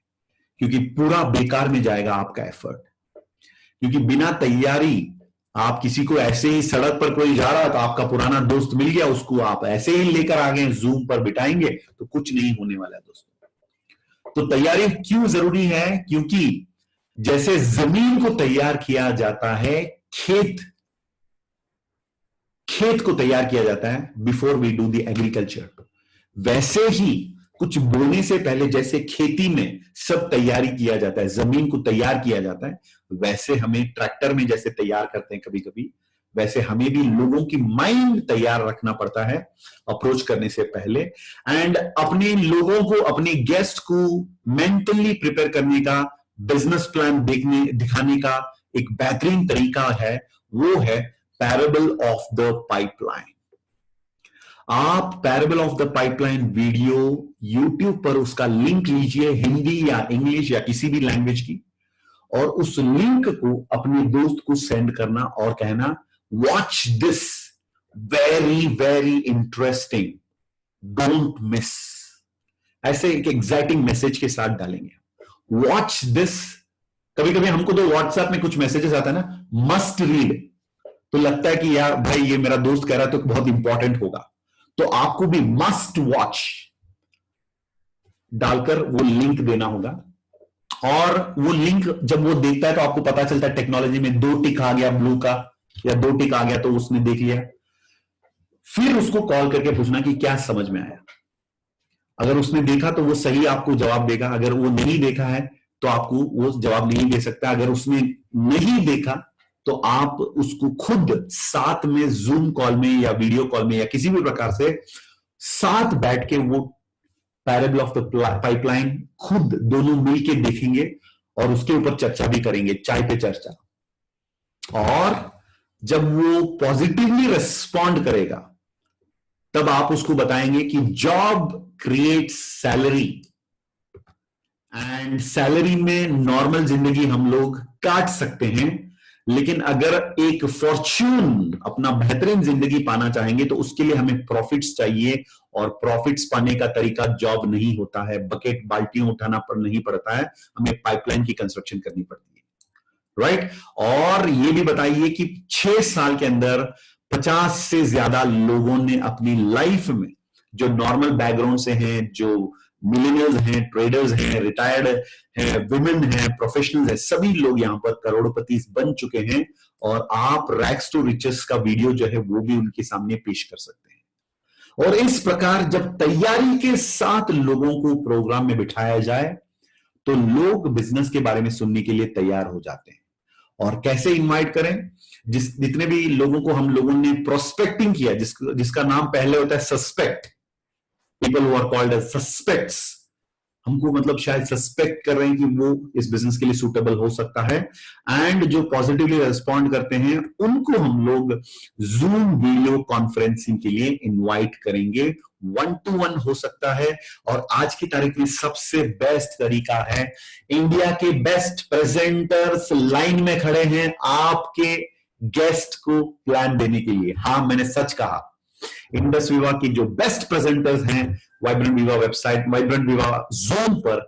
क्योंकि पूरा बेकार में जाएगा आपका एफर्ट। क्योंकि बिना तैयारी आप किसी को ऐसे ही, सड़क पर कोई जा रहा तो आपका पुराना दोस्त मिल गया, उसको आप ऐसे ही लेकर आ गए, जूम पर बिठाएंगे तो कुछ नहीं होने वाला दोस्तों। तो तैयारी क्यों जरूरी है? क्योंकि जैसे जमीन को तैयार किया जाता है, खेत को तैयार किया जाता है before we do the agriculture, वैसे ही कुछ बोने से पहले जैसे खेती में सब तैयारी किया जाता है, जमीन को तैयार किया जाता है, वैसे हमें ट्रैक्टर में जैसे तैयार करते हैं कभी कभी, वैसे हमें भी लोगों की माइंड तैयार रखना पड़ता है अप्रोच करने से पहले। एंड अपने लोगों को, अपने गेस्ट को मेंटली प्रिपेयर करने का, बिजनेस प्लान दिखाने का एक बेहतरीन तरीका है, वो है पैराबल ऑफ द पाइपलाइन। आप parable of the pipeline video YouTube पर उसका लिंक लीजिए, हिंदी या इंग्लिश या किसी भी लैंग्वेज की, और उस लिंक को अपने दोस्त को सेंड करना और कहना watch this, very very interesting, don't miss. ऐसे एक एक्साइटिंग मैसेज के साथ डालेंगे, वॉच दिस। कभी कभी हमको तो व्हाट्सएप में कुछ मैसेजेस आता है ना, मस्ट रीड, तो लगता है कि यार भाई ये मेरा दोस्त कह रहा है तो बहुत इंपॉर्टेंट होगा, तो आपको भी मस्ट वॉच डालकर वो लिंक देना होगा और वो लिंक जब वो देखता है तो आपको पता चलता है टेक्नोलॉजी में 2 टिक आ गया ब्लू का, या 2 टिक आ गया तो उसने देख लिया। फिर उसको कॉल करके पूछना कि क्या समझ में आया। अगर उसने देखा तो वो सही आपको जवाब देगा, अगर वो नहीं देखा है तो आपको वो जवाब नहीं दे सकता। अगर उसने नहीं देखा तो आप उसको खुद साथ में जूम कॉल में या वीडियो कॉल में या किसी भी प्रकार से साथ बैठ के वो पैरेबल ऑफ द पाइपलाइन खुद दोनों मिलके देखेंगे और उसके ऊपर चर्चा भी करेंगे, चाय पे चर्चा। और जब वो पॉजिटिवली रिस्पॉन्ड करेगा तब आप उसको बताएंगे कि job create salary, and salary में नॉर्मल जिंदगी हम लोग काट सकते हैं, लेकिन अगर एक फॉर्च्यून अपना बेहतरीन जिंदगी पाना चाहेंगे तो उसके लिए हमें प्रॉफिट्स चाहिए, और प्रॉफिट्स पाने का तरीका जॉब नहीं होता है, बकेट बाल्टियां उठाना नहीं पड़ता है, हमें पाइपलाइन की कंस्ट्रक्शन करनी पड़ती है, राइट। और ये भी बताइए कि 6 साल के अंदर 50 से ज्यादा लोगों ने अपनी लाइफ में, जो नॉर्मल बैकग्राउंड से हैं, जो मिलेनियल्स हैं, ट्रेडर्स हैं, रिटायर्ड हैं, वुमेन हैं, प्रोफेशनल्स हैं, सभी लोग यहां पर करोड़पति बन चुके हैं। और आप रैग्स टू रिचेस का वीडियो जो है वो भी उनके सामने पेश कर सकते हैं। और इस प्रकार जब तैयारी के साथ लोगों को प्रोग्राम में बिठाया जाए तो लोग बिजनेस के बारे में सुनने के लिए तैयार हो जाते हैं। और कैसे इनवाइट करें? जितने भी लोगों को हम लोगों ने प्रोस्पेक्टिंग किया, जिसका नाम पहले होता है suspect, people who are called as suspects, हमको मतलब शायद सस्पेक्ट कर रहे हैं कि वो इस बिजनेस के लिए सूटेबल हो सकता है, एंड जो पॉजिटिवली रिस्पॉन्ड करते हैं उनको हम लोग जूम वीडियो कॉन्फ्रेंसिंग के लिए इनवाइट करेंगे। 1-to-1 हो सकता है। और आज की तारीख में सबसे बेस्ट तरीका है, इंडिया के बेस्ट प्रेजेंटर्स लाइन में खड़े हैं आपके गेस्ट को प्लान देने के लिए। हाँ, मैंने सच कहा। इंडस विवा की जो बेस्ट प्रेजेंटर्स हैं वाइब्रेंट विवा वेबसाइट, वाइब्रेंट विवा जूम पर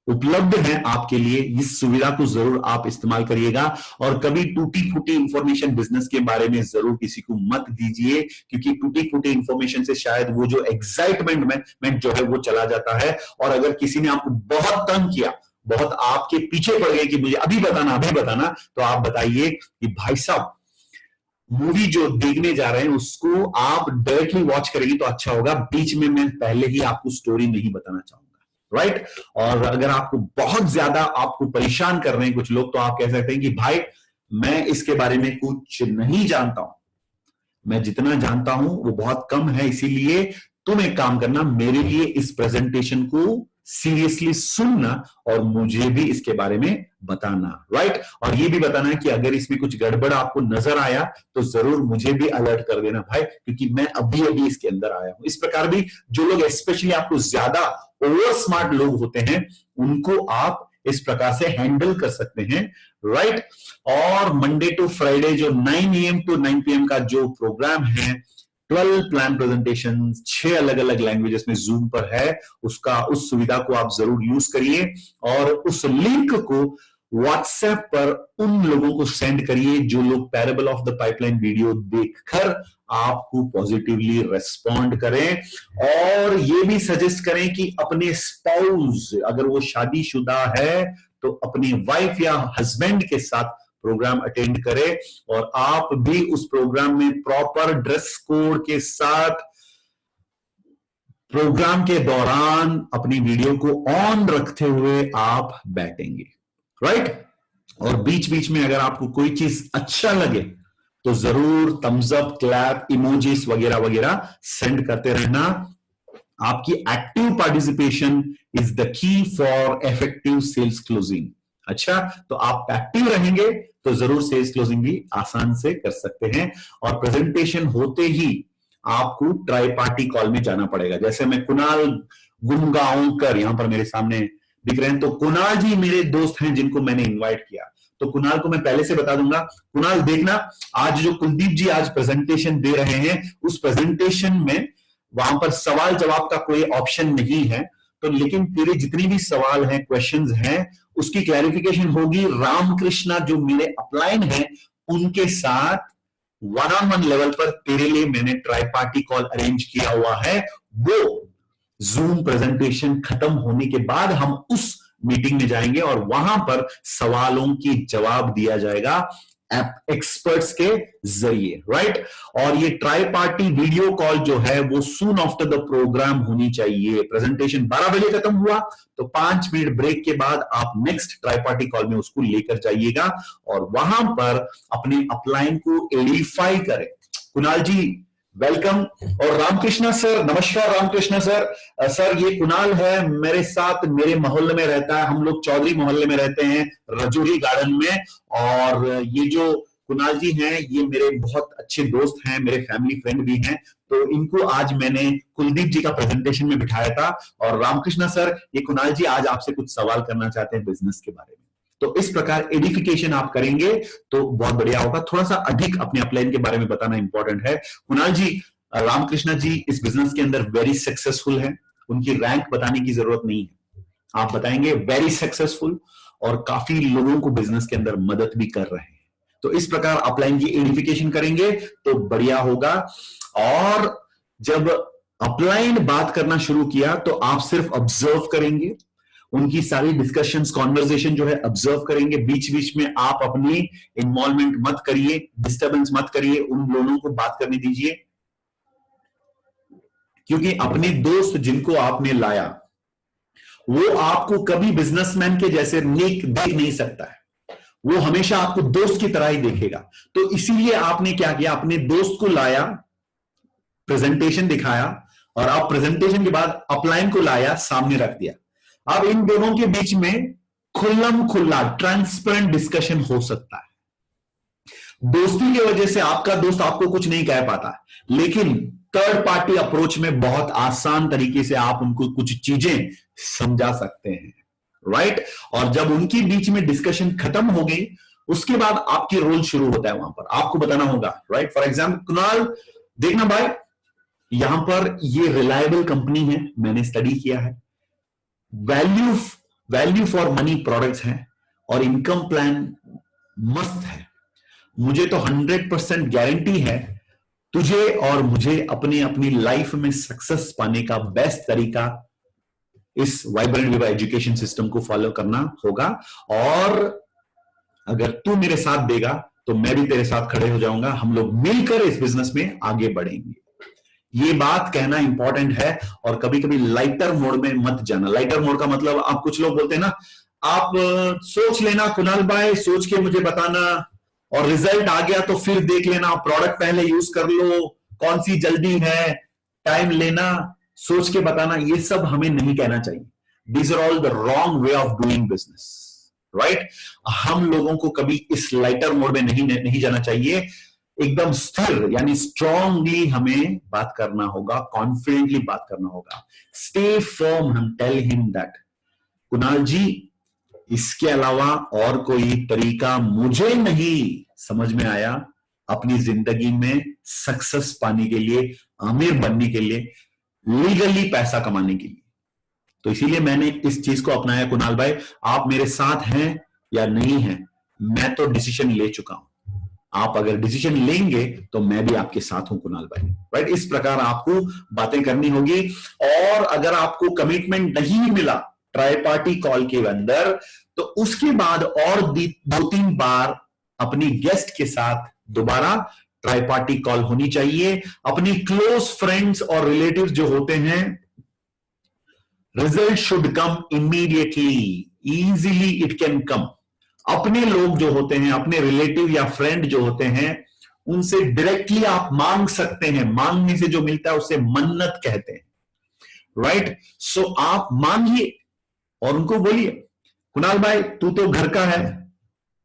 उपलब्ध हैं आपके लिए। इस सुविधा को जरूर आप इस्तेमाल करिएगा, और कभी टूटी फूटी इंफॉर्मेशन बिजनेस के बारे में जरूर किसी को मत दीजिए, क्योंकि टूटी फूटी इंफॉर्मेशन से शायद वो जो एक्साइटमेंट में जो है वो चला जाता है। और अगर किसी ने आपको बहुत तंग किया, बहुत आपके पीछे पड़ गए कि मुझे अभी बताना, तो आप बताइए कि भाई साहब मूवी जो देखने जा रहे हैं उसको आप डायरेक्टली वॉच करेंगे तो अच्छा होगा, बीच में मैं पहले ही आपको स्टोरी नहीं बताना चाहूंगा, राइट। और अगर आपको बहुत ज्यादा आपको परेशान कर रहे हैं कुछ लोग, तो आप कह सकते हैं कि भाई मैं इसके बारे में कुछ नहीं जानता हूं, मैं जितना जानता हूं वो बहुत कम है, इसीलिए तुम एक काम करना, मेरे लिए इस प्रेजेंटेशन को सीरियसली सुनना और मुझे भी इसके बारे में बताना, राइट। और ये भी बताना है कि अगर इसमें कुछ गड़बड़ आपको नजर आया तो जरूर मुझे भी अलर्ट कर देना भाई, क्योंकि मैं अभी अभी इसके अंदर आया हूं। इस प्रकार भी जो लोग स्पेशली आपको ज्यादा ओवर स्मार्ट लोग होते हैं उनको आप इस प्रकार से हैंडल कर सकते हैं, राइट। और मंडे टू फ्राइडे जो 9 AM to 9 PM का जो प्रोग्राम है, 12 प्लान प्रेजेंटेशन 6 अलग अलग लैंग्वेजेस में जूम पर है, उस सुविधा को आप जरूर यूज करिए, और उस लिंक को व्हाट्सएप पर उन लोगों को सेंड करिए जो लोग parable of the pipeline video देखकर आपको पॉजिटिवली रेस्पॉन्ड करें। और ये भी सजेस्ट करें कि अपने स्पाउस, अगर वो शादीशुदा है तो अपनी वाइफ या हस्बैंड के साथ प्रोग्राम अटेंड करें, और आप भी उस प्रोग्राम में प्रॉपर ड्रेस कोड के साथ प्रोग्राम के दौरान अपनी वीडियो को ऑन रखते हुए आप बैठेंगे, राइट। और बीच बीच में अगर आपको कोई चीज अच्छा लगे तो जरूर थम्स अप, क्लैप, इमोजीज वगैरह वगैरह सेंड करते रहना। आपकी active participation is the key for effective sales closing. अच्छा, तो आप एक्टिव रहेंगे तो जरूर सेल्स क्लोजिंग भी आसान से कर सकते हैं। और प्रेजेंटेशन होते ही आपको ट्राई पार्टी कॉल में जाना पड़ेगा। जैसे मैं कुणाल गुनगांवकर यहां पर मेरे सामने दिख रहे हैं, तो कुणाल जी मेरे दोस्त हैं जिनको मैंने इनवाइट किया, तो कुणाल को मैं पहले से बता दूंगा, कुणाल देखना आज जो कुलदीप जी आज प्रेजेंटेशन दे रहे हैं उस प्रेजेंटेशन में वहां पर सवाल जवाब का कोई ऑप्शन नहीं है, तो लेकिन तेरे जितनी भी सवाल हैं, क्वेश्चंस हैं, उसकी क्लैरिफिकेशन होगी रामकृष्णा जो मेरे अपलाइन हैं उनके साथ 1-on-1 लेवल पर। तेरे लिए मैंने ट्राई पार्टी कॉल अरेंज किया हुआ है, वो जूम प्रेजेंटेशन खत्म होने के बाद हम उस मीटिंग में जाएंगे और वहां पर सवालों की जवाब दिया जाएगा एक्सपर्ट्स के जरिए, राइट। और ये ट्राई पार्टी वीडियो कॉल जो है वो सून आफ्टर द प्रोग्राम होनी चाहिए। प्रेजेंटेशन 12 बजे खत्म हुआ तो 5 मिनट ब्रेक के बाद आप नेक्स्ट ट्राई पार्टी कॉल में उसको लेकर जाइएगा और वहां पर अपने अपलाइन को एडिफाई करें। कुणाल जी वेलकम। और रामकृष्णा सर, नमस्कार रामकृष्णा सर। सर ये कुणाल है, मेरे साथ मेरे मोहल्ले में रहता है, हम लोग चौधरी मोहल्ले में रहते हैं रजौरी गार्डन में। और ये जो कुणाल जी हैं ये मेरे बहुत अच्छे दोस्त हैं, मेरे फैमिली फ्रेंड भी हैं। तो इनको आज मैंने कुलदीप जी का प्रेजेंटेशन में बिठाया था। और रामकृष्णा सर, ये कुणाल जी आज आपसे कुछ सवाल करना चाहते हैं बिजनेस के बारे में। तो इस प्रकार एडिफिकेशन आप करेंगे तो बहुत बढ़िया होगा। थोड़ा सा अधिक अपने अपलाइन के बारे में बताना इंपॉर्टेंट है। कुणाल जी, रामकृष्णा जी इस बिजनेस के अंदर वेरी सक्सेसफुल है, उनकी रैंक बताने की जरूरत नहीं है, आप बताएंगे वेरी सक्सेसफुल और काफी लोगों को बिजनेस के अंदर मदद भी कर रहे हैं। तो इस प्रकार अपलाइन की एडिफिकेशन करेंगे तो बढ़िया होगा। और जब अपलाइन बात करना शुरू किया तो आप सिर्फ ऑब्जर्व करेंगे, उनकी सारी डिस्कशंस कॉन्वर्सेशन जो है ऑब्जर्व करेंगे। बीच बीच में आप अपनी इन्वॉल्वमेंट मत करिए, डिस्टर्बेंस मत करिए, उन लोगों को बात करने दीजिए। क्योंकि अपने दोस्त जिनको आपने लाया वो आपको कभी बिजनेसमैन के जैसे नेक देख नहीं सकता है, वो हमेशा आपको दोस्त की तरह ही देखेगा। तो इसीलिए आपने क्या किया, अपने दोस्त को लाया, प्रेजेंटेशन दिखाया और आप प्रेजेंटेशन के बाद अपलाइन को लाया, सामने रख दिया। अब इन दोनों के बीच में खुल्लम खुल्ला ट्रांसपेरेंट डिस्कशन हो सकता है। दोस्ती की वजह से आपका दोस्त आपको कुछ नहीं कह पाता, लेकिन थर्ड पार्टी अप्रोच में बहुत आसान तरीके से आप उनको कुछ चीजें समझा सकते हैं, राइट। और जब उनके बीच में डिस्कशन खत्म हो गई उसके बाद आपकी रोल शुरू होता है, वहां पर आपको बताना होगा, राइट। फॉर एग्जाम्पल कुणाल देखना भाई, यहां पर ये रिलायबल कंपनी है, मैंने स्टडी किया है, वैल्यू फॉर मनी प्रोडक्ट्स हैं और इनकम प्लान मस्त है। मुझे तो 100% गारंटी है तुझे और मुझे अपनी लाइफ में सक्सेस पाने का बेस्ट तरीका इस वाइब्रेंट विवा एजुकेशन सिस्टम को फॉलो करना होगा। और अगर तू मेरे साथ देगा तो मैं भी तेरे साथ खड़े हो जाऊंगा, हम लोग मिलकर इस बिजनेस में आगे बढ़ेंगे। ये बात कहना इंपॉर्टेंट है। और कभी कभी लाइटर मोड में मत जाना। लाइटर मोड का मतलब, आप कुछ लोग बोलते हैं ना, आप सोच लेना कुणाल भाई, सोच के मुझे बताना और रिजल्ट आ गया तो फिर देख लेना, प्रोडक्ट पहले यूज कर लो, कौन सी जल्दी है, टाइम लेना, सोच के बताना, ये सब हमें नहीं कहना चाहिए। These are all the wrong way of doing business, right. हम लोगों को कभी इस लाइटर मोड में नहीं जाना चाहिए। एकदम स्थिर यानी स्ट्रांगली हमें बात करना होगा, कॉन्फिडेंटली बात करना होगा। स्टे फर्म, हम टेल हिम दैट कुणाल जी इसके अलावा और कोई तरीका मुझे नहीं समझ में आया अपनी जिंदगी में सक्सेस पाने के लिए, अमीर बनने के लिए, लीगली पैसा कमाने के लिए। तो इसीलिए मैंने इस चीज को अपनाया। कुणाल भाई आप मेरे साथ हैं या नहीं हैं, मैं तो डिसीजन ले चुका हूं, आप अगर डिसीजन लेंगे तो मैं भी आपके साथ हूं कुणाल भाई, राइट। इस प्रकार आपको बातें करनी होगी। और अगर आपको कमिटमेंट नहीं मिला ट्राई पार्टी कॉल के अंदर तो उसके बाद और 2-3 बार अपनी गेस्ट के साथ दोबारा ट्राई पार्टी कॉल होनी चाहिए। अपनी क्लोज फ्रेंड्स और रिलेटिव्स जो होते हैं, result should come immediately, easily it can come. अपने लोग जो होते हैं, अपने रिलेटिव या फ्रेंड जो होते हैं, उनसे डायरेक्टली आप मांग सकते हैं। मांगने से जो मिलता है उसे मन्नत कहते हैं, राइट। सो आप मांगिए और उनको बोलिए कुणाल भाई तू तो घर का है,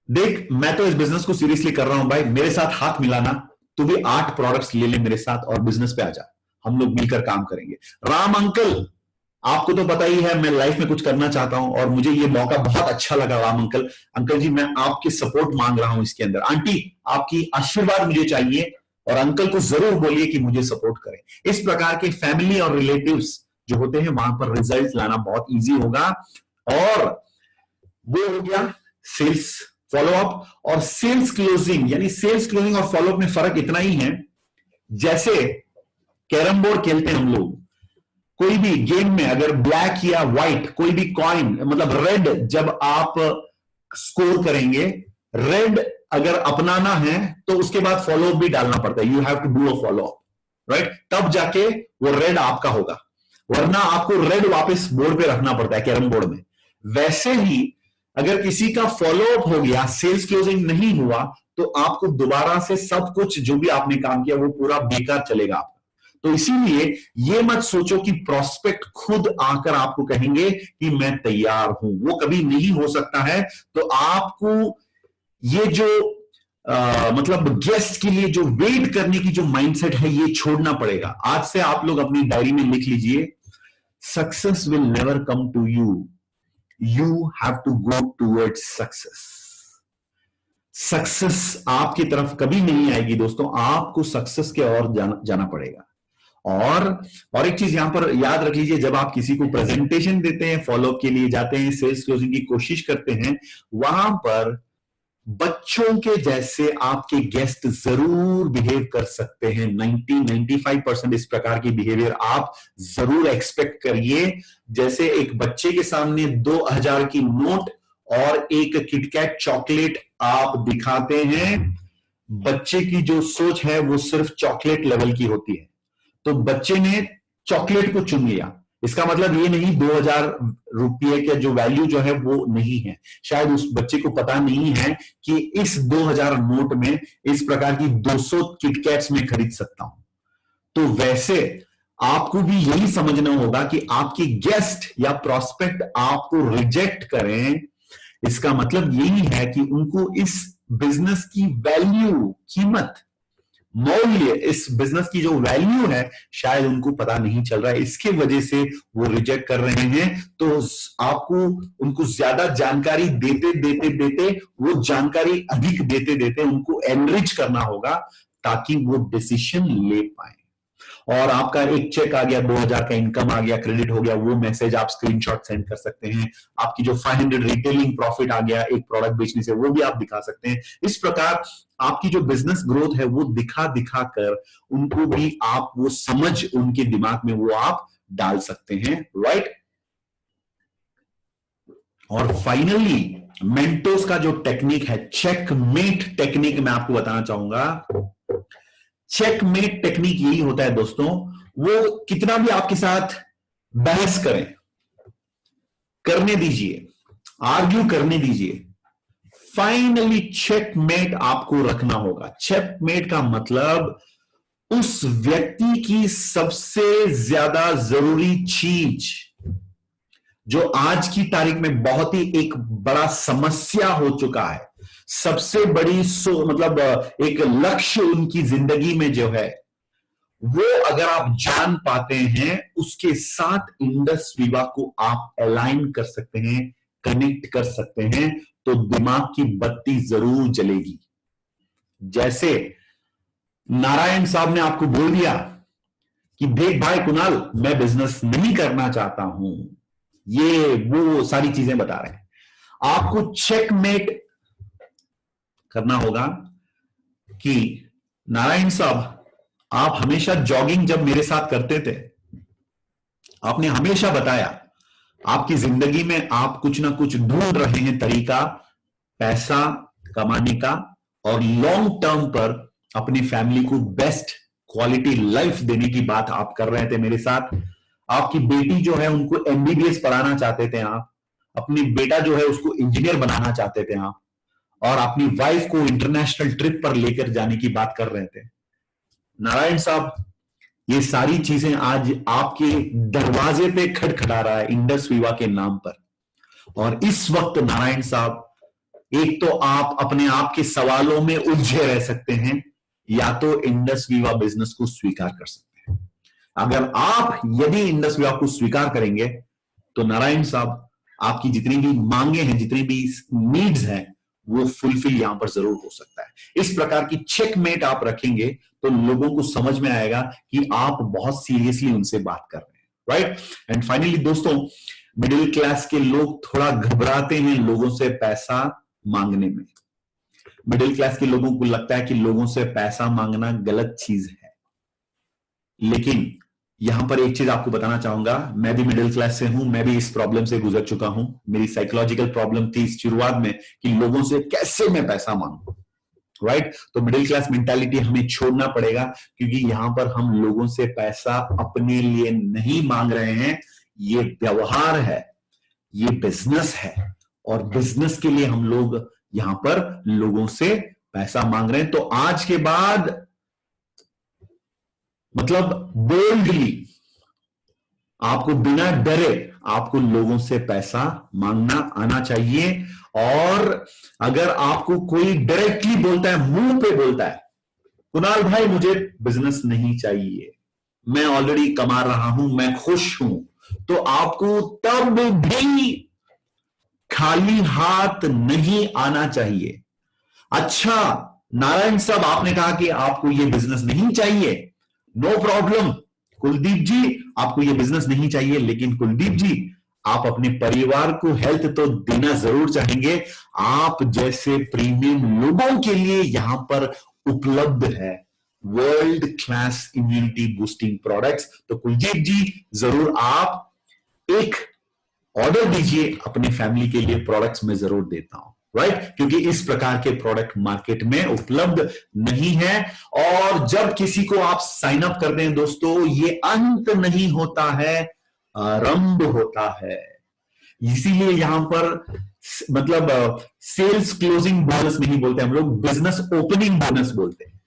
देख मैं तो इस बिजनेस को सीरियसली कर रहा हूं भाई, मेरे साथ हाथ मिलाना, तू भी 8 प्रोडक्ट्स ले ले मेरे साथ और बिजनेस पे आ जा, हम लोग मिलकर काम करेंगे। राम अंकल आपको तो पता ही है मैं लाइफ में कुछ करना चाहता हूं और मुझे ये मौका बहुत अच्छा लगा। राम अंकल, अंकल जी मैं आपकी सपोर्ट मांग रहा हूं इसके अंदर, आंटी आपकी आशीर्वाद मुझे चाहिए और अंकल को जरूर बोलिए कि मुझे सपोर्ट करें। इस प्रकार के फैमिली और रिलेटिव्स जो होते हैं वहां पर रिजल्ट लाना बहुत ईजी होगा। और वो हो गया सेल्स फॉलोअप और सेल्स क्लोजिंग। यानी सेल्स क्लोजिंग और फॉलोअप में फर्क इतना ही है, जैसे कैरम बोर्ड खेलते हैं हम लोग, कोई भी गेम में अगर ब्लैक या व्हाइट कोई भी कॉइन मतलब रेड जब आप स्कोर करेंगे, रेड अगर अपनाना है तो उसके बाद फॉलो भी डालना पड़ता है, you have to do a follow up, right, तब जाके वो रेड आपका होगा, वरना आपको रेड वापस बोर्ड पे रखना पड़ता है कैरम बोर्ड में। वैसे ही अगर किसी का फॉलो अप हो गया, सेल्स क्लोजिंग नहीं हुआ, तो आपको दोबारा से सब कुछ जो भी आपने काम किया वो पूरा बेकार चलेगा आपका। तो इसीलिए ये मत सोचो कि प्रोस्पेक्ट खुद आकर आपको कहेंगे कि मैं तैयार हूं, वो कभी नहीं हो सकता है। तो आपको ये जो मतलब गेस्ट के लिए जो वेट करने की जो माइंडसेट है ये छोड़ना पड़ेगा। आज से आप लोग अपनी डायरी में लिख लीजिए, success will never come to you, you have to go towards success. Success आपकी तरफ कभी नहीं आएगी दोस्तों, आपको सक्सेस के ओर जाना पड़ेगा। और एक चीज यहां पर याद रख लीजिए, जब आप किसी को प्रेजेंटेशन देते हैं, फॉलोअप के लिए जाते हैं, सेल्स क्लोजिंग की कोशिश करते हैं, वहां पर बच्चों के जैसे आपके गेस्ट जरूर बिहेव कर सकते हैं। 90-95% इस प्रकार की बिहेवियर आप जरूर एक्सपेक्ट करिए। जैसे एक बच्चे के सामने 2000 की नोट और एक किटकैट चॉकलेट आप दिखाते हैं, बच्चे की जो सोच है वो सिर्फ चॉकलेट लेवल की होती है, तो बच्चे ने चॉकलेट को चुन लिया। इसका मतलब ये नहीं 2000 रुपये का जो वैल्यू जो है वो नहीं है, शायद उस बच्चे को पता नहीं है कि इस 2000 नोट में इस प्रकार की 200 किटकैट्स में खरीद सकता हूं। तो वैसे आपको भी यही समझना होगा कि आपके गेस्ट या प्रोस्पेक्ट आपको रिजेक्ट करें, इसका मतलब यही है कि उनको इस बिजनेस की वैल्यू, कीमत, मौल्य, इस बिजनेस की जो वैल्यू है शायद उनको पता नहीं चल रहा है, इसके वजह से वो रिजेक्ट कर रहे हैं। तो आपको उनको ज्यादा जानकारी देते देते देते, वो जानकारी अधिक देते देते उनको एनरिच करना होगा ताकि वो डिसीजन ले पाए। और आपका एक चेक आ गया, 2000 का इनकम आ गया, क्रेडिट हो गया, वो मैसेज आप स्क्रीनशॉट सेंड कर सकते हैं। आपकी जो 500 रिटेलिंग प्रॉफिट आ गया एक प्रोडक्ट बेचने से, वो भी आप दिखा सकते हैं। इस प्रकार आपकी जो बिजनेस ग्रोथ है वो दिखा दिखा कर उनको भी आप वो समझ उनके दिमाग में वो आप डाल सकते हैं, राइट। और फाइनली मेंटोस का जो टेक्निक है, चेकमेट टेक्निक, मैं आपको बताना चाहूंगा। चेकमेट टेक्निक यही होता है दोस्तों, वो कितना भी आपके साथ बहस करें, करने दीजिए, आर्ग्यू करने दीजिए, फाइनली चेकमेट आपको रखना होगा। चेकमेट का मतलब उस व्यक्ति की सबसे ज्यादा जरूरी चीज जो आज की तारीख में बहुत ही एक बड़ा समस्या हो चुका है, सबसे बड़ी मतलब एक लक्ष्य उनकी जिंदगी में जो है, वो अगर आप जान पाते हैं, उसके साथ इंडस विवा को आप अलाइन कर सकते हैं, कनेक्ट कर सकते हैं, तो दिमाग की बत्ती जरूर जलेगी। जैसे नारायण साहब ने आपको बोल दिया कि देख भाई कुणाल, मैं बिजनेस नहीं करना चाहता हूं, ये वो सारी चीजें बता रहे हैं, आपको चेकमेट करना होगा कि नारायण साहब, आप हमेशा जॉगिंग जब मेरे साथ करते थे, आपने हमेशा बताया आपकी जिंदगी में आप कुछ ना कुछ ढूंढ रहे हैं तरीका पैसा कमाने का, और लॉन्ग टर्म पर अपनी फैमिली को बेस्ट क्वालिटी लाइफ देने की बात आप कर रहे थे मेरे साथ। आपकी बेटी जो है उनको एमबीबीएस पढ़ाना चाहते थे आप, अपनी बेटा जो है उसको इंजीनियर बनाना चाहते थे आप, और अपनी वाइफ को इंटरनेशनल ट्रिप पर लेकर जाने की बात कर रहे थे। नारायण साहब, ये सारी चीजें आज आपके दरवाजे पे खटखटा रहा है इंडस विवा के नाम पर। और इस वक्त नारायण साहब, एक तो आप अपने आप के सवालों में उलझे रह सकते हैं, या तो इंडस विवा बिजनेस को स्वीकार कर सकते हैं। अगर आप यदि इंडस विवा को स्वीकार करेंगे तो नारायण साहब, आपकी जितनी भी मांगे हैं, जितनी भी नीड्स हैं, वो फुलफिल यहां पर जरूर हो सकता है। इस प्रकार की चेकमेट आप रखेंगे तो लोगों को समझ में आएगा कि आप बहुत सीरियसली उनसे बात कर रहे हैं, राइट। एंड फाइनली दोस्तों, मिडिल क्लास के लोग थोड़ा घबराते हैं लोगों से पैसा मांगने में। मिडिल क्लास के लोगों को लगता है कि लोगों से पैसा मांगना गलत चीज है, लेकिन यहां पर एक चीज आपको बताना चाहूंगा, मैं भी मिडिल क्लास से हूं, मैं भी इस प्रॉब्लम से गुजर चुका हूं। मेरी साइकोलॉजिकल प्रॉब्लम थी इस शुरुआत में कि लोगों से कैसे मैं पैसा मांगू, राइट? तो मिडिल क्लास मेंटालिटी हमें छोड़ना पड़ेगा, क्योंकि यहां पर हम लोगों से पैसा अपने लिए नहीं मांग रहे हैं। ये व्यवहार है, ये बिजनेस है, और बिजनेस के लिए हम लोग यहां पर लोगों से पैसा मांग रहे हैं। तो आज के बाद मतलब बोल्डली, आपको बिना डरे आपको लोगों से पैसा मांगना आना चाहिए। और अगर आपको कोई डायरेक्टली बोलता है, मुंह पे बोलता है, कुणाल भाई मुझे बिजनेस नहीं चाहिए, मैं ऑलरेडी कमा रहा हूं, मैं खुश हूं, तो आपको तब भी खाली हाथ नहीं आना चाहिए। अच्छा नारायण साहब, आपने कहा कि आपको ये बिजनेस नहीं चाहिए, नो प्रॉब्लम। कुलदीप जी, आपको ये बिजनेस नहीं चाहिए, लेकिन कुलदीप जी आप अपने परिवार को हेल्थ तो देना जरूर चाहेंगे। आप जैसे प्रीमियम लोगों के लिए यहां पर उपलब्ध है world class immunity boosting products. तो कुलदीप जी जरूर आप एक ऑर्डर दीजिए अपनी फैमिली के लिए, प्रोडक्ट्स में जरूर देता हूं, राइट? क्योंकि इस प्रकार के प्रोडक्ट मार्केट में उपलब्ध नहीं है। और जब किसी को आप साइन अप करते हैं दोस्तों, ये अंत नहीं होता है, आरंभ होता है। इसीलिए यहां पर मतलब सेल्स क्लोजिंग बोनस नहीं बोलते हम लोग, बिजनेस ओपनिंग बोनस बोलते हैं।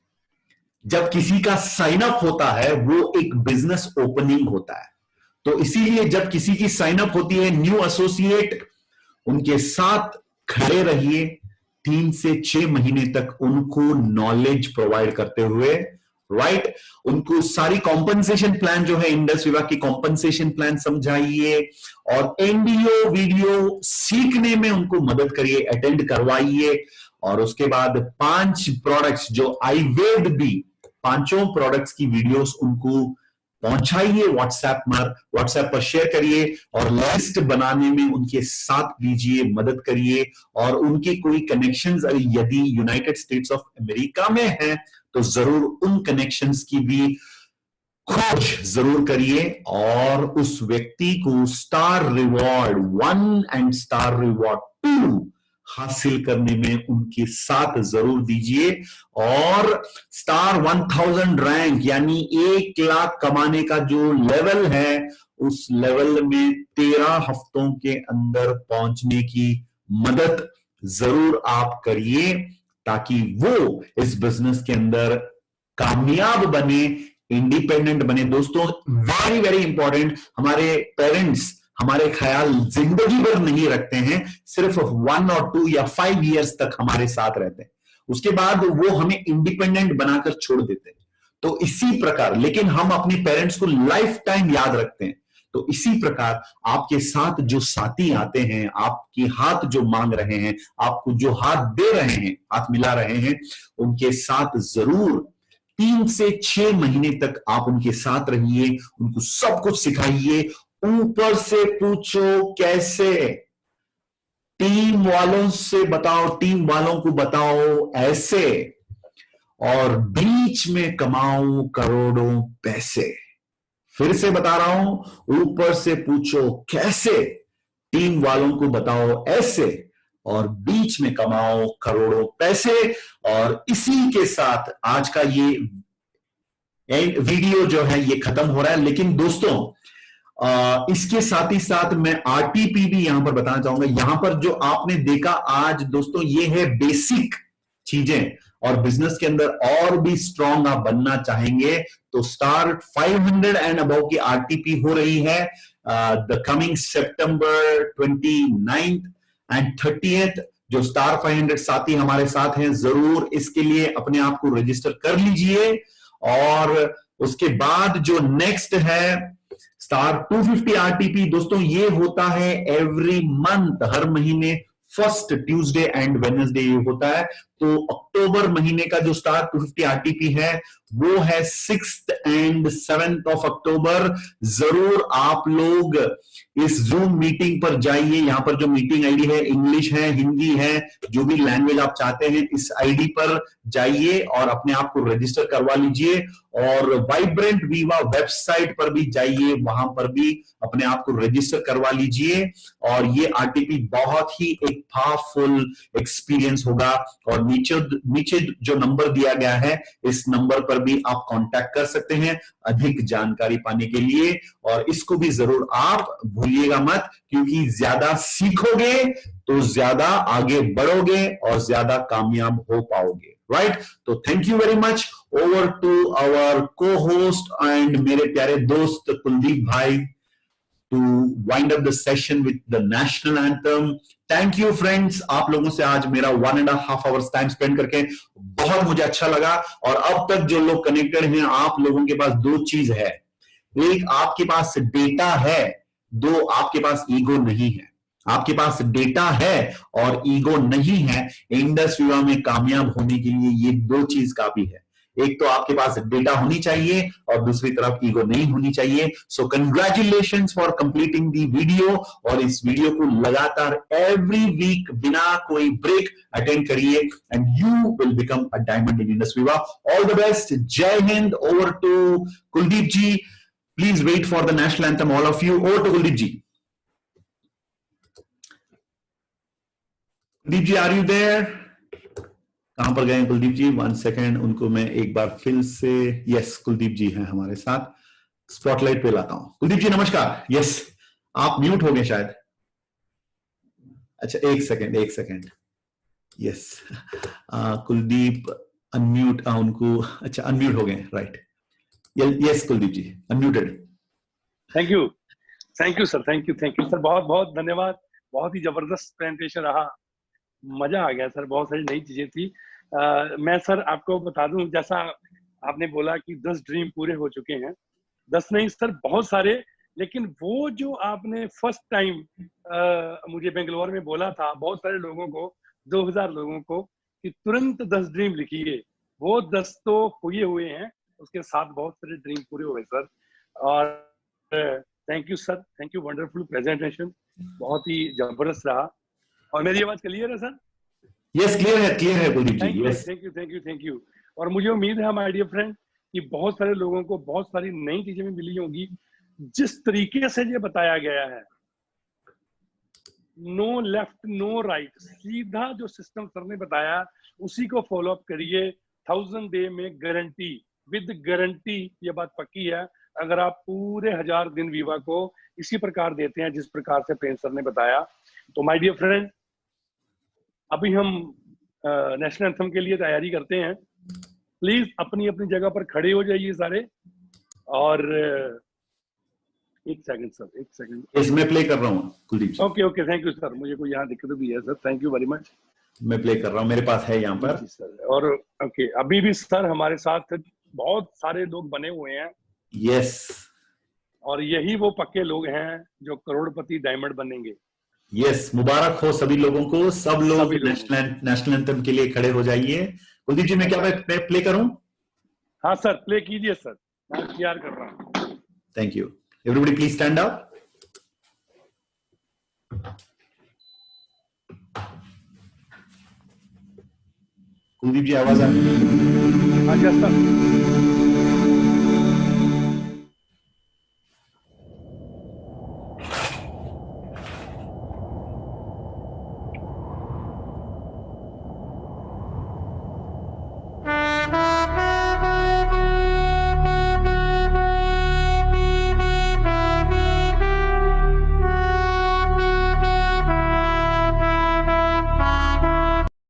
जब किसी का साइन अप होता है वो एक बिजनेस ओपनिंग होता है। तो इसीलिए जब किसी की साइन अप होती है न्यू एसोसिएट, उनके साथ खड़े रहिए 3 से 6 महीने तक उनको नॉलेज प्रोवाइड करते हुए, राइट? उनको सारी कॉम्पनसेशन प्लान जो है इंडस विभाग की कॉम्पनसेशन प्लान समझाइए, और एनडीओ वीडियो सीखने में उनको मदद करिए, अटेंड करवाइए। और उसके बाद 5 प्रोडक्ट्स जो आयुर्वेद भी, 5 प्रोडक्ट्स की वीडियोस उनको पहुंचाइए, व्हाट्सएप पर शेयर करिए, और लिस्ट बनाने में उनके साथ दीजिए, मदद करिए। और उनके कोई कनेक्शंस यदि यूनाइटेड स्टेट्स ऑफ अमेरिका में है तो जरूर उन कनेक्शंस की भी खोज जरूर करिए, और उस व्यक्ति को star reward 1 and star reward 2 हासिल करने में उनके साथ जरूर दीजिए। और स्टार 1000 रैंक यानी 1 लाख कमाने का जो लेवल है, उस लेवल में 13 हफ्तों के अंदर पहुंचने की मदद जरूर आप करिए, ताकि वो इस बिजनेस के अंदर कामयाब बने, इंडिपेंडेंट बने। दोस्तों वेरी वेरी इंपॉर्टेंट, हमारे पेरेंट्स हमारे ख्याल जिंदगी भर नहीं रखते हैं, सिर्फ 1 और 2 या 5 इयर्स तक हमारे साथ रहते हैं, उसके बाद वो हमें इंडिपेंडेंट बनाकर छोड़ देते हैं। तो इसी प्रकार, लेकिन हम अपने पेरेंट्स को लाइफ टाइम याद रखते हैं। तो इसी प्रकार आपके साथ जो साथी आते हैं, आपके हाथ जो मांग रहे हैं, आपको जो हाथ दे रहे हैं, हाथ मिला रहे हैं, उनके साथ जरूर 3 से 6 महीने तक आप उनके साथ रहिए, उनको सब कुछ सिखाइए। ऊपर से पूछो कैसे, टीम वालों से बताओ, टीम वालों को बताओ ऐसे, और बीच में कमाओ करोड़ों पैसे। फिर से बता रहा हूं, ऊपर से पूछो कैसे, टीम वालों को बताओ ऐसे, और बीच में कमाओ करोड़ों पैसे। और इसी के साथ आज का ये वीडियो जो है ये खत्म हो रहा है। लेकिन दोस्तों इसके साथ ही साथ मैं आरटीपी भी यहां पर बताना चाहूंगा। यहां पर जो आपने देखा आज दोस्तों, ये है बेसिक चीजें, और बिजनेस के अंदर और भी स्ट्रांग आप बनना चाहेंगे तो स्टार 500 एंड अबव की आरटीपी हो रही है the coming September 29th and 30th। जो स्टार 500 साथी हमारे साथ हैं, जरूर इसके लिए अपने आप को रजिस्टर कर लीजिए। और उसके बाद जो नेक्स्ट है स्टार 250 आरटीपी, दोस्तों ये होता है एवरी मंथ, हर महीने फर्स्ट ट्यूसडे एंड वेडनेसडे ये होता है। तो अक्टूबर महीने का जो स्टार 250 आरटीपी है वो है 6th and 7th of October. जरूर आप लोग इस जूम मीटिंग पर जाइए। यहां पर जो मीटिंग आईडी है, इंग्लिश है, हिंदी है, जो भी लैंग्वेज आप चाहते हैं, इस आईडी पर जाइए और अपने आप को रजिस्टर करवा लीजिए। और वाइब्रेंट वीवा वेबसाइट पर भी जाइए, वहां पर भी अपने आप को रजिस्टर करवा लीजिए। और ये आरटीपी बहुत ही एक पावरफुल एक्सपीरियंस होगा। और नीचे जो नंबर दिया गया है, इस नंबर पर भी आप कांटेक्ट कर सकते हैं अधिक जानकारी पाने के लिए। और इसको भी जरूर आप भूलिएगा मत, क्योंकि ज्यादा सीखोगे तो ज्यादा आगे बढ़ोगे और ज्यादा कामयाब हो पाओगे। राइट? तो thank you very much. Over to our cohost and मेरे प्यारे दोस्त कुलदीप भाई to wind up the session with the national anthem. Thank you friends, आप लोगों से आज मेरा 1.5 hours टाइम स्पेंड करके बहुत मुझे अच्छा लगा। और अब तक जो लोग कनेक्टेड हैं, आप लोगों के पास दो चीज है, एक आपके पास डेटा है, दो आपके पास ईगो नहीं है। आपके पास डेटा है और ईगो नहीं है। इंडस विवा में कामयाब होने के लिए ये दो चीज काफी है। एक तो आपके पास डेटा होनी चाहिए और दूसरी तरफ ईगो नहीं होनी चाहिए। So congratulations for completing the video. और इस वीडियो को लगातार एवरी वीक बिना कोई ब्रेक अटेंड करिए and you will become a diamond in Indus Viva. All the best. जय हिंद। Over to Kuldeep ji. Please wait for the national anthem all of you. Over to Kuldeep ji. Kuldeep ji, are you there? कहां पर गए कुलदीप जी? 1 सेकेंड, उनको मैं एक बार फिर से, यस कुलदीप जी हैं हमारे साथ, स्पॉटलाइट पे लाता हूं। कुलदीप जी नमस्कार। यस, आप म्यूट हो गए शायद। अच्छा, एक सेकेंड। यस, कुलदीप अनम्यूट, उनको, अच्छा अनम्यूट हो गए। Right, yes Kuldeep ji unmuted. Thank you sir, thank you sir, बहुत बहुत धन्यवाद। बहुत ही जबरदस्त प्रेजेंटेशन रहा, मजा आ गया सर, बहुत सारी नई चीजें थी। मैं सर आपको बता दूं, जैसा आपने बोला कि 10 ड्रीम पूरे हो चुके हैं, 10 नहीं सर, बहुत सारे। लेकिन वो जो आपने फर्स्ट टाइम मुझे बेंगलोर में बोला था बहुत सारे लोगों को, 2000 लोगों को, कि तुरंत 10 ड्रीम लिखिए, वो 10 तो हुए हैं, उसके साथ बहुत सारे ड्रीम पूरे हुए सर। और thank you sir, thank you, wonderful presentation, बहुत ही जबरदस्त रहा। और मेरी आवाज क्लियर है सर? यस, क्लियर है Kuldeep ji. Yes, thank you. और मुझे उम्मीद है माय डियर फ्रेंड कि बहुत सारे लोगों को बहुत सारी नई चीजें भी मिली होंगी। जिस तरीके से ये बताया गया है, नो लेफ्ट नो राइट, सीधा जो सिस्टम सर ने बताया उसी को फॉलो अप करिए। 1000 डे में गारंटी, विद गारंटी, ये बात पक्की है। अगर आप पूरे 1000 दिन वीवा को इसी प्रकार देते हैं जिस प्रकार से प्रेम सर ने बताया, तो माय डियर फ्रेंड, अभी हम नेशनल एंथम के लिए तैयारी करते हैं। प्लीज अपनी अपनी जगह पर खड़े हो जाइए सारे। और एक सेकंड सर, एक सेकंड। इसमें प्ले कर रहा हूँ Kuldeep ji. Okay, thank you sir. मुझे कोई यहाँ दिक्कत भी है sir, thank you very much. मैं प्ले कर रहा हूँ, मेरे पास है यहाँ पर। जी सर। और ओके, अभी भी सर हमारे साथ बहुत सारे लोग बने हुए हैं। यस, और यही वो पक्के लोग हैं जो करोड़पति डायमंड बनेंगे। यस, मुबारक हो सभी लोगों को। सब लोग नेशनल एंथम के लिए खड़े हो जाइए। कुलदीप जी, मैं क्या प्ले करूं? हाँ सर, प्ले कीजिए सर, मैं तैयार कर रहा हूँ। Thank you. Everybody please stand up. Kuldeep ji आवाज आ रही है? हाँ सर।